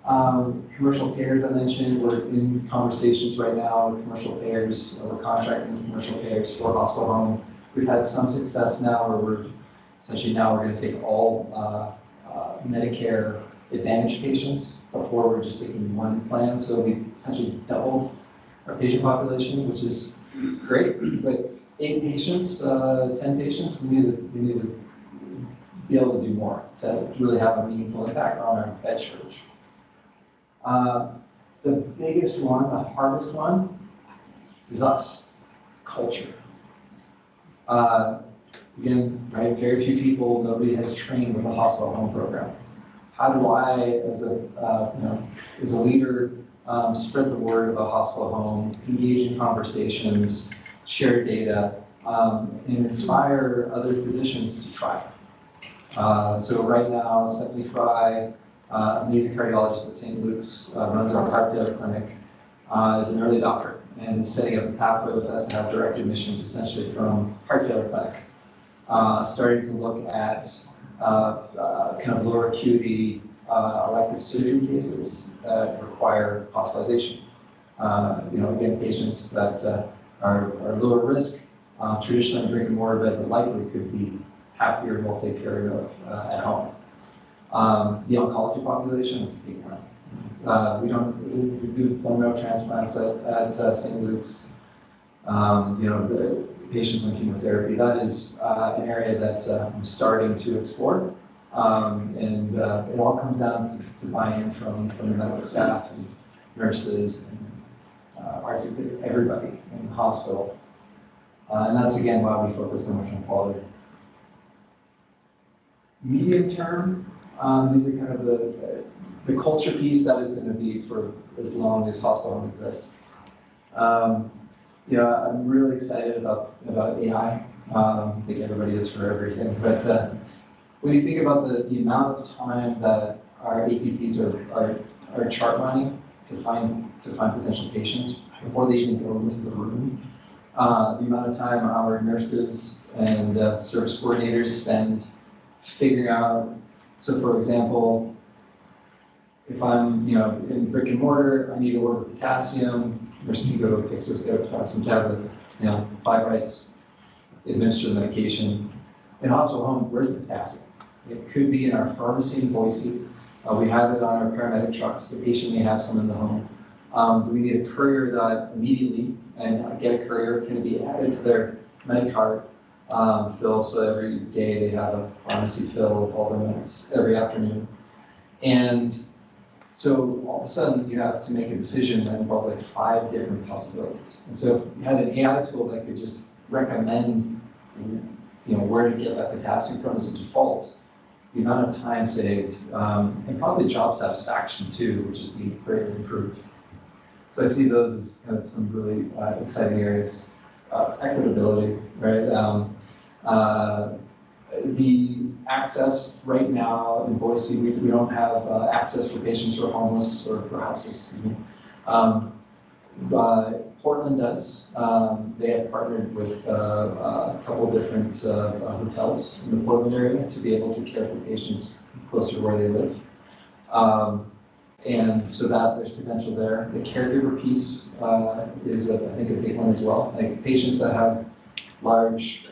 G: Commercial payers, I mentioned, we're in conversations right now with commercial payers, we're contracting with commercial payers for hospital home. We've had some success now where we're going to take all Medicare Advantage patients. Before we were just taking one plan, so we essentially doubled our patient population, which is great. But 8 patients, 10 patients, we need to be able to do more to really have a meaningful impact on our bed shortage. The biggest one, the hardest one, is us. It's culture. Again, right, very few people, nobody has trained with a hospital home program. How do I, as a leader, spread the word of a hospital home, engage in conversations, share data, and inspire other physicians to try? So right now, Stephanie Fry, amazing cardiologist at St. Luke's, runs our heart failure clinic, is an early adopter and is setting up a pathway with us to have direct admissions essentially from heart failure clinic. Starting to look at kind of lower acuity elective surgery cases that require hospitalization. Again, patients that are lower risk, traditionally in brick and mortar bed, but likely could be happier and will take care of at home. The oncology population is a big one. We do bone marrow transplants at St. Luke's. The patients on chemotherapy. That is an area that I'm starting to explore. And it all comes down to buy-in from the medical staff and nurses and arts, everybody in the hospital. And that's again why we focus so much on quality. Medium term, these are kind of the culture piece that is going to be for as long as hospital home exists. I'm really excited about AI. I think everybody is for everything. But when you think about the amount of time that our APPs are chart lining to find potential patients before they even go into the room, the amount of time our nurses and service coordinators spend figuring out. So, for example, if I'm in brick and mortar, I need to order potassium. Nurse can go to a Pixis, get a potassium tablet, 5 bites, administer the medication. In hospital home, where's the potassium? It could be in our pharmacy in Boise. We have it on our paramedic trucks. The patient may have some in the home. Do we need a courier that immediately, and get a courier, can it be added to their Medicard fill, so every day they have a pharmacy fill of all their meds every afternoon. And so all of a sudden you have to make a decision that involves like 5 different possibilities. And so if you had an AI tool that could just recommend where to get that potassium from as a default, the amount of time saved, and probably job satisfaction too, would just be greatly improved. So I see those as kind of some really exciting areas. Equitability, right? The access right now in Boise, we don't have access for patients who are homeless or for houses, excuse me. Portland does. They have partnered with a couple of different hotels in the Portland area to be able to care for patients closer to where they live. And so that there's potential there. The caregiver piece is, I think, a big one as well. Like patients that have large,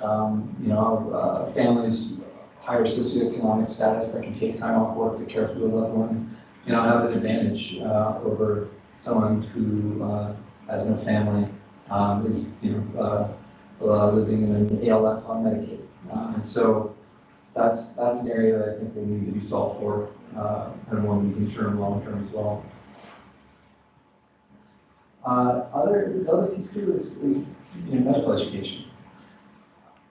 G: families, higher socioeconomic status that can take time off work to care for their loved one, have an advantage over someone who has no family, is, living in an ALF on Medicaid. And so that's an area that I think will need to be solved for, kind of more medium term, long term as well. The other piece too is medical education.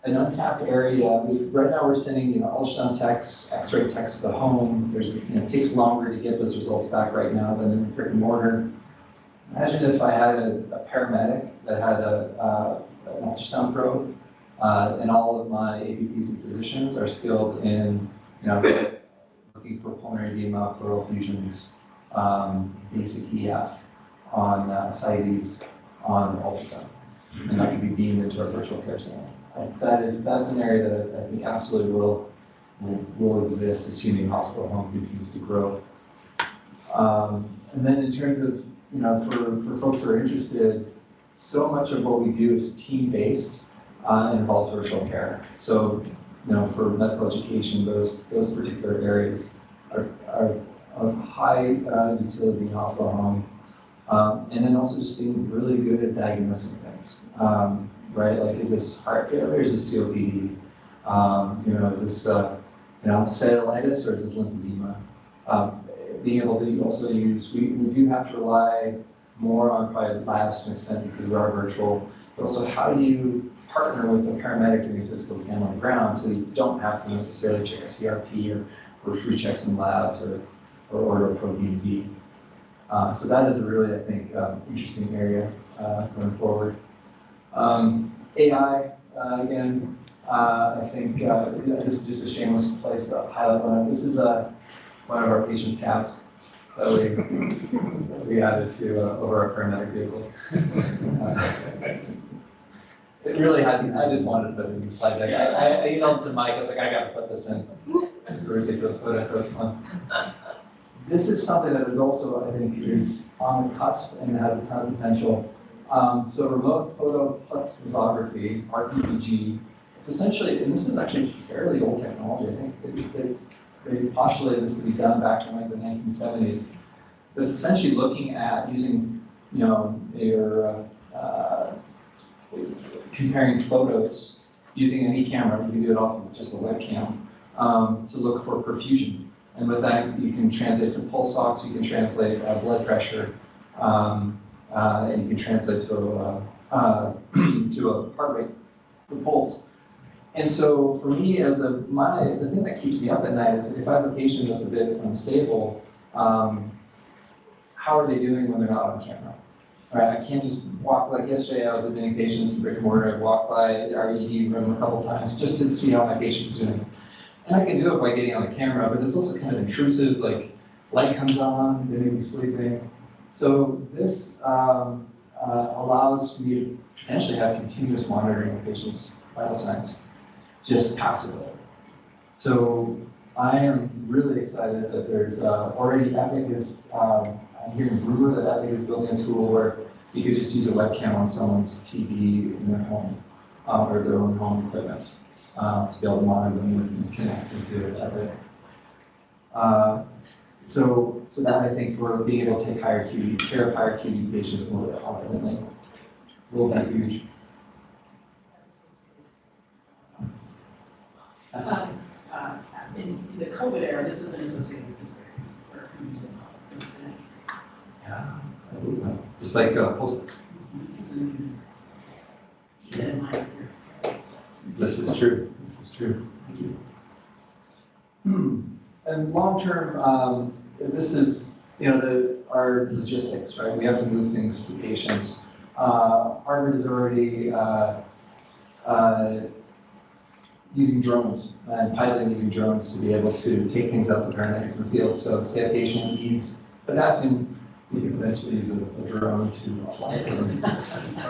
G: An untapped area. Right now we're sending ultrasound techs, X-ray techs to the home. It takes longer to get those results back right now than in brick and mortar. Imagine if I had a paramedic that had an ultrasound probe, and all of my APPs and physicians are skilled in looking for pulmonary edema, pleural effusions, basic EF on ascites on ultrasound, and that can be beamed into our virtual care center. That's an area that I think absolutely will exist assuming hospital home continues to grow. And then in terms of for folks who are interested, so much of what we do is team-based and involves virtual care. So for medical education, those particular areas are of high utility in hospital home. And then also just being really good at diagnosing things, right? Like, is this heart failure, is this COPD? Is this, cellulitis, or is this lymphedema? Being able to also use, we do have to rely more on private labs to an extent because we are virtual, but also how do you partner with a paramedic doing a physical exam on the ground so you don't have to necessarily check a CRP or recheck some labs or order a pro-BNP. So that is a really, I think, interesting area going forward. AI, again, I think this is just a shameless place to highlight one. This is one of our patients' cats that we added to over our paramedic vehicles. It really had, I just wanted to put it in the slide deck. I emailed to Mike, I was like, I gotta put this in. It's a ridiculous photo, so it's fun. This is something that is also, I think, is on the cusp and has a ton of potential. So remote photoplexoscopy, RPPG, it's essentially, and this is actually fairly old technology. I think they postulated this to be done back in like the 1970s. But it's essentially looking at using, your comparing photos using any camera. You can do it off of just a webcam to look for perfusion. And with that, you can translate to pulse ox, you can translate blood pressure, and you can translate to a heart rate, the pulse. And so for me, the thing that keeps me up at night is if I have a patient that's a bit unstable, how are they doing when they're not on camera? Right, I can't just walk, like yesterday I was admitting patients in brick and mortar, I'd walk by our ED room a couple times just to see how my patient's doing. And I can do it by getting on the camera, but it's also kind of intrusive, like light comes on, they may be sleeping. So this allows me to potentially have continuous monitoring of patients' vital signs, just passively. So I am really excited that there's already Epic is, I'm hearing rumor that Epic is building a tool where you could just use a webcam on someone's TV in their home or their own home equipment. To be able to monitor them and connect into Epic. So that I think we're being able to take higher acuity, care of higher acuity patients more confidently will be huge.
E: In the COVID era, this has been associated with this where visits in
G: Yeah, just like post.
E: keep that in mind here.
G: This is true. This is true. Thank you. And long term, this is our logistics, right? We have to move things to patients. Harvard is already using drones and piloting using drones to be able to take things out to paramedics in the field. So say a patient needs potassium, we can potentially use a drone to apply it to them.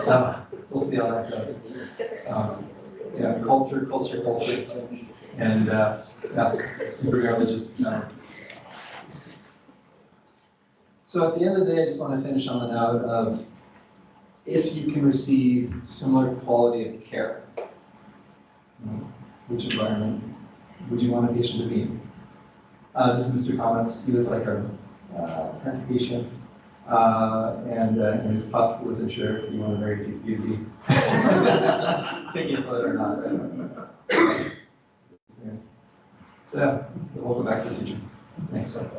G: So we'll see how that goes. Yeah, culture, and regardless, So at the end of the day, I just want to finish on the note of if you can receive similar quality of care, which environment would you want a patient to be in? This is Mr. Comments. He was like our 10th patient. And his pup wasn't sure if he wanted a very big beauty. Taking a photo or not. Experience. So welcome back to the future. Next slide.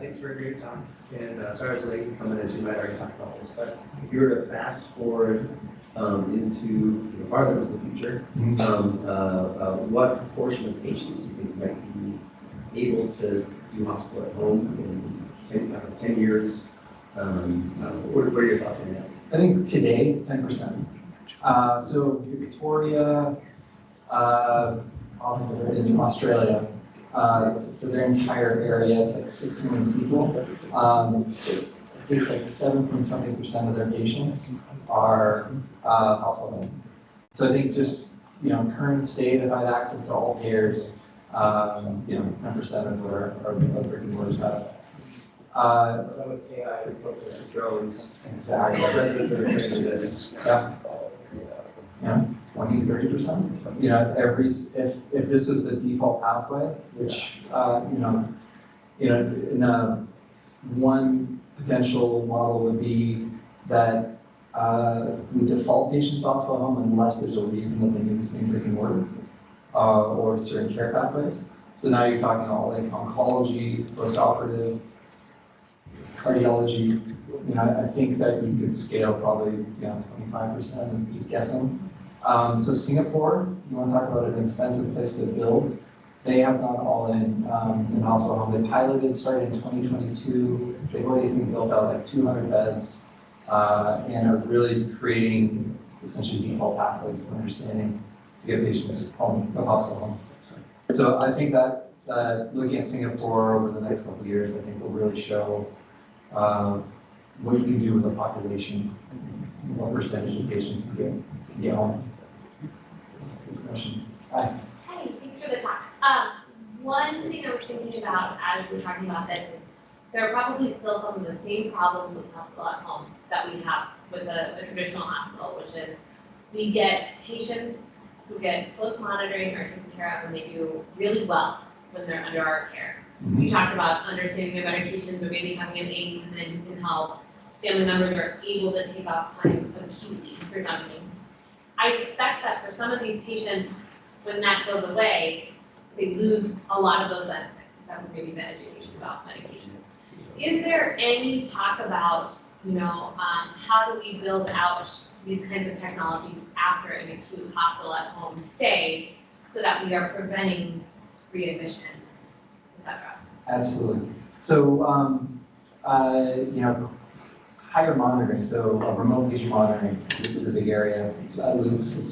H: Thanks for a great talk. And sorry I was late coming in, so you might already talked about this, but if you were to fast forward into farther into the future, what proportion of patients do you think might be able to do hospital at home in 10 years? What are your thoughts on that?
G: I think today, 10%. So Victoria, in Australia, for their entire area, it's like 6 million people. I think it's like 7-point-something% of their patients are household home. So I think just, current state, if I had access to all payers, 10% of our brick and mortars have.
H: With AI, focus drones,
G: Exactly.
H: residents that are trained in this.
G: Yeah, 20-30%. If this was the default pathway, which one potential model would be that we default patients to hospital home unless there's a reason that they need the same brick and mortar or certain care pathways. So now you're talking all like oncology, postoperative, cardiology. I think that you could scale probably 25%, just guessing. So Singapore, you want to talk about an expensive place to build? They have gone all in hospital home. They piloted, started in 2022. They've already built out like 200 beds and are really creating essentially default pathways of understanding to get patients home, of hospital home. So I think that looking at Singapore over the next couple of years, I think will really show what you can do with a population, what percentage of patients can get home. Good question. Hi.
E: Hey, thanks for the talk. One thing I was thinking about as we're talking about that, there are probably still some of the same problems with hospital at home that we have with a traditional hospital, which is we get patients who get close monitoring or taken care of and they do really well when they're under our care. We talked about understanding their medications or maybe having an aide and then you can help family members are able to take off time acutely for something. I suspect that for some of these patients, when that goes away, they lose a lot of those benefits. That would maybe the education about medication. Is there any talk about, how do we build out these kinds of technologies after an acute hospital at home stay so that we are preventing readmission, et cetera?
G: Absolutely. So, higher monitoring, so remote patient monitoring, this is a big area.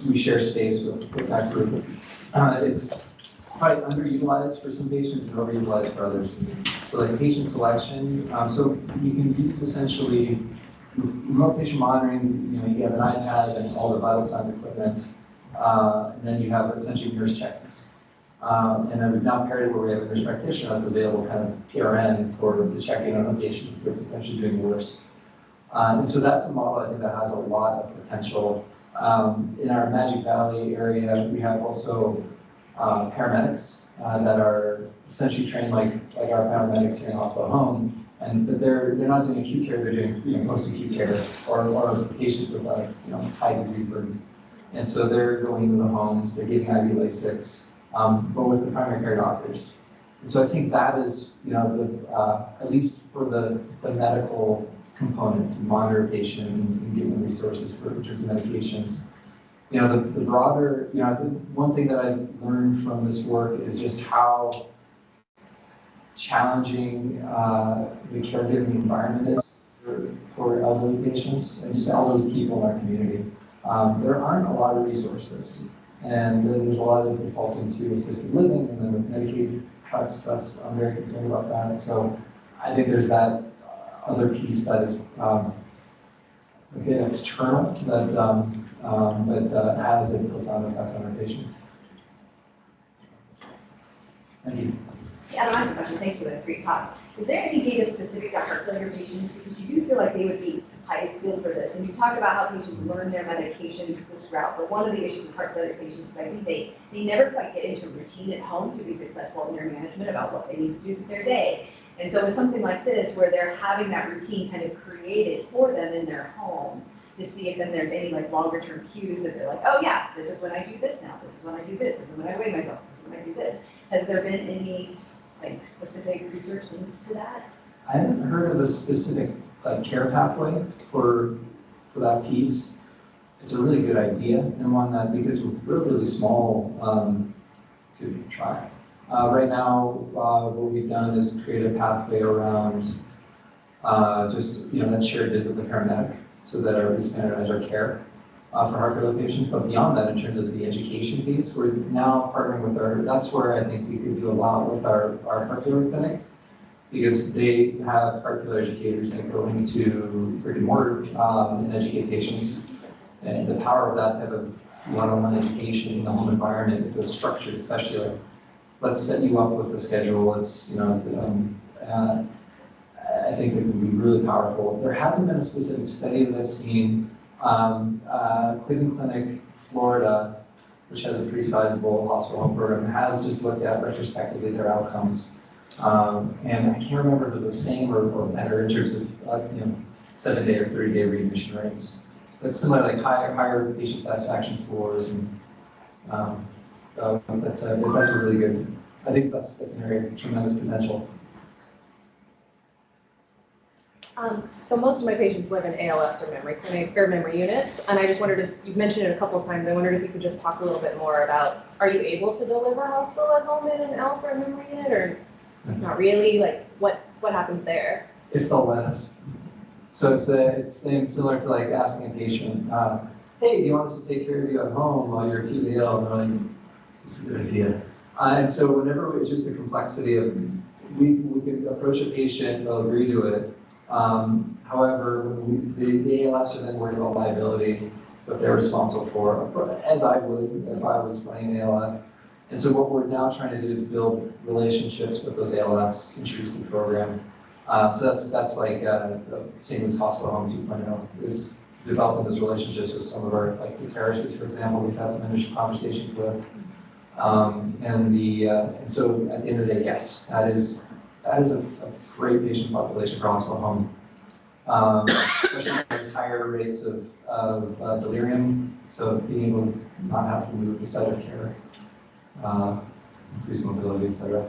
G: We share space with that group. It's quite underutilized for some patients and overutilized for others. So like patient selection, so you can use essentially remote patient monitoring, you have an iPad and all the vital signs equipment, and then you have essentially nurse check-ins. And then we've now paired it where we have a nurse practitioner that's available kind of PRN to check in on a patient if they're potentially doing worse. And so that's a model I think that has a lot of potential. In our Magic Valley area, we have also paramedics that are essentially trained like our paramedics here in hospital home, but they're not doing acute care, they're doing post-acute care or patients with high disease burden. And so they're going into the homes, they're giving IV Lasix, but with the primary care doctors. And so I think that is, at least for the medical component, to monitor a patient and give them resources for in terms of medications. The broader, one thing that I've learned from this work is just how challenging the caregiving environment is for elderly patients and just elderly people in our community. There aren't a lot of resources, and there's a lot of defaulting to assisted living, and then with Medicaid cuts, I'm very concerned about that. So I think there's that other piece that is a bit external that has a profound effect on our patients. Thank you.
I: Yeah, I have a question. Thanks for the great talk. Is there any data specific to heart failure patients? Because you do feel like they would be highest field for this. And you talked about how patients learn their medication this route, but one of the issues with heart failure patients is I think they never quite get into routine at home to be successful in their management about what they need to do with their day. And so with something like this, where they're having that routine kind of created for them in their home, to see if then there's any like longer term cues that they're like, oh yeah, this is when I do this now, this is when I do this is when I weigh myself, this is when I do this. Has there been any like specific research into that?
G: I haven't heard of a specific care pathway for that piece. It's a really good idea, and one that, because we're really small, could try. Right now, what we've done is create a pathway around just, that shared visit with the paramedic, so that we standardize our care for heart failure patients. But beyond that, in terms of the education piece, we're now partnering with that's where I think we could do a lot with our heart failure clinic, because they have heart failure educators that go into brick and mortar and educate patients. And the power of that type of one-on-one education in the home environment, if it's structured, especially like, let's set you up with the schedule, I think it would be really powerful. There hasn't been a specific study that I've seen. Cleveland Clinic, Florida, which has a pretty sizable hospital home program, has just looked at retrospectively their outcomes. And I can't remember if it was the same or better in terms of 7-day or 30-day readmission rates. But similar, like higher patient satisfaction scores, and that's a really good. I think that's an area of tremendous potential.
E: So most of my patients live in ALFs or memory clinic or memory units, and I just wondered if you've mentioned it a couple of times. I wondered if you could just talk a little bit more about: are you able to deliver hospital at home in an ALF or a memory unit, or not really? Like what happens there?
G: If they'll let us. So it's similar to like asking a patient, hey, do you want us to take care of you at home while you're acutely ill? And they're like, this is a good idea. And so whenever it's just the complexity of, we can approach a patient, they'll agree to it. However, the ALFs are then worried about liability, what they're responsible for, as I would if I was running an ALF. And so what we're now trying to do is build relationships with those ALFs, introduce the program. So that's like St. Luke's Hospital Home 2.0, is developing those relationships with some of our, like the terraces, for example, we've had some initial conversations with. And so at the end of the day, yes, that is a great patient population for hospital home. Especially those higher rates of delirium, so being able to not have to move the site of care, increase mobility, etc.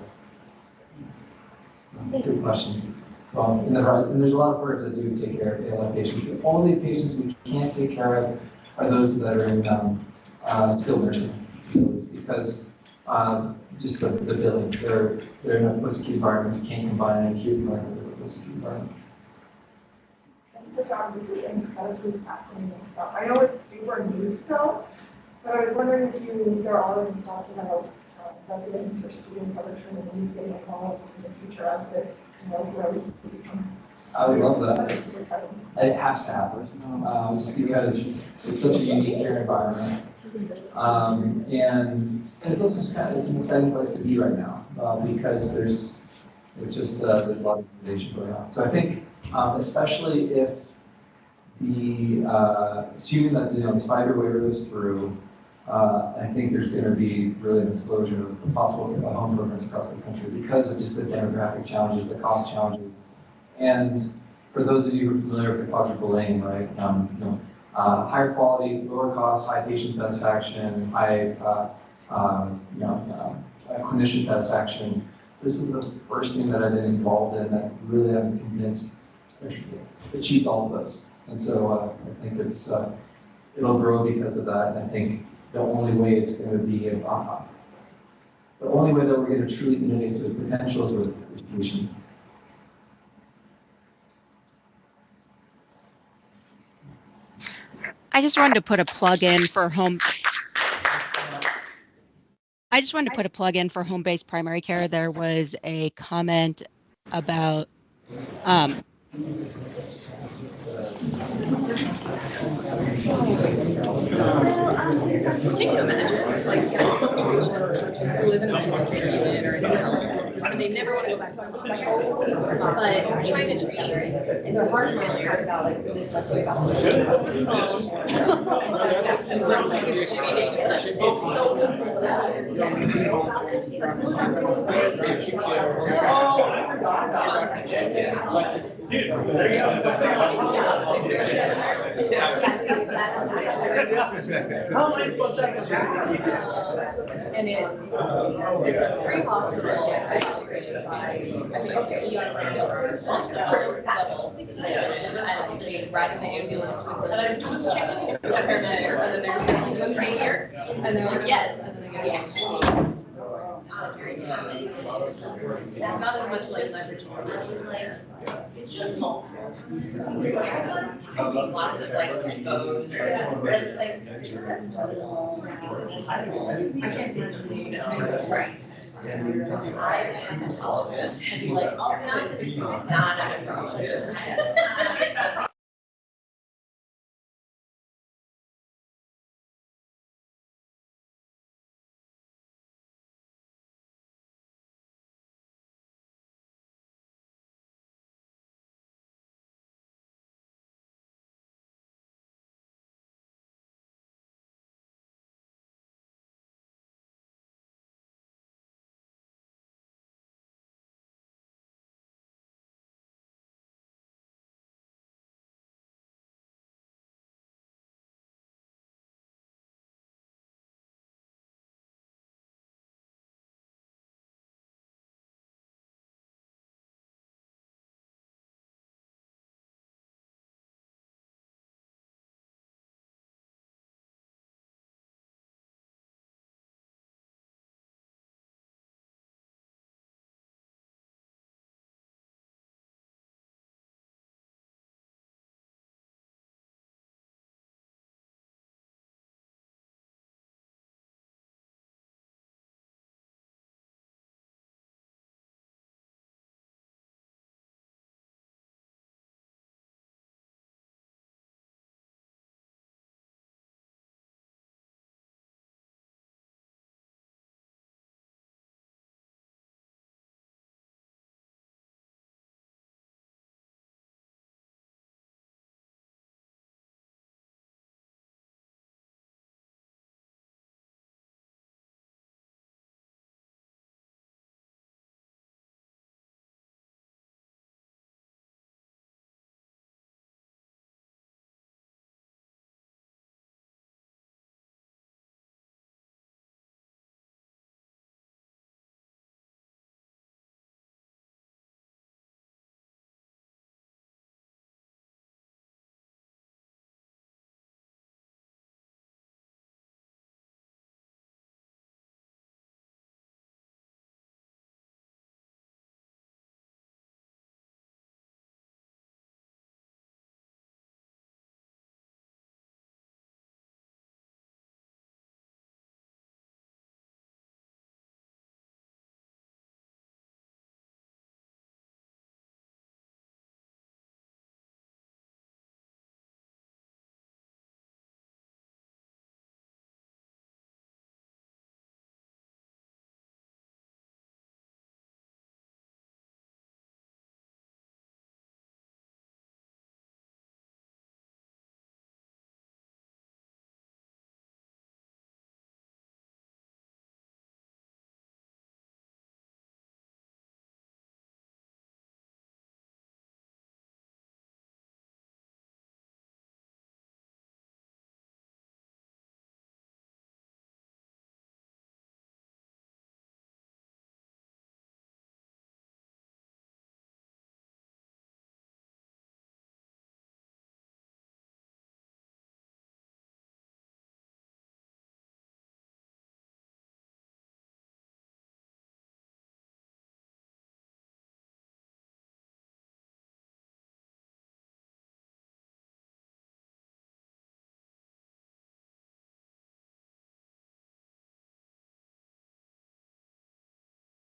G: Good question. So, and there's a lot of programs that do take care of ALF patients. The only patients we can't take care of are those that are in skilled nursing facilities, because just the billing. They're in a post-acute environment. You can't combine an acute environment with a post-acute environment.
J: This is incredibly fascinating stuff. I know it's super new still, but I was wondering if there are any thoughts about residents or students, other trainees getting involved in the future of this, grows to become.
G: I would love that. It has to happen, just because it's such a unique care environment. And it's also just it's an exciting place to be right now, because there's a lot of innovation going on. So I think, especially if assuming that the 5-year waiver goes through, I think there's going to be really an explosion of possible home programs across the country, because of just the demographic challenges, the cost challenges, and for those of you who are familiar with the quadruple aim, right? Higher quality, lower cost, high patient satisfaction, high clinician satisfaction. This is the first thing that I've been involved in that really I'm convinced achieves all of those. And so I think it'll grow because of that. And I think the only way it's going to be the only way that we're going to truly innovate to its potential is with education.
K: I just wanted to put a plug in for home-based primary care. There was a comment about
E: Can you imagine, like, someone who live in a memory unit or they never want to go back to school. But trying to treat, and the hard part here about like really flexible about the phone. And we're like, it's and it's very possible, evaluation by, I think it's level. And they ride in the ambulance with them, and I'm just checking if the paramedics, and then they're just like, "You okay here?" And they're like, "Yes," and then they go, "Yes." Not as much like leverage. It's just multiple. Lots of like goes. It's like, that's total. I can't believe it. Right. All of this. And be like, oh, not the non-nephrologist.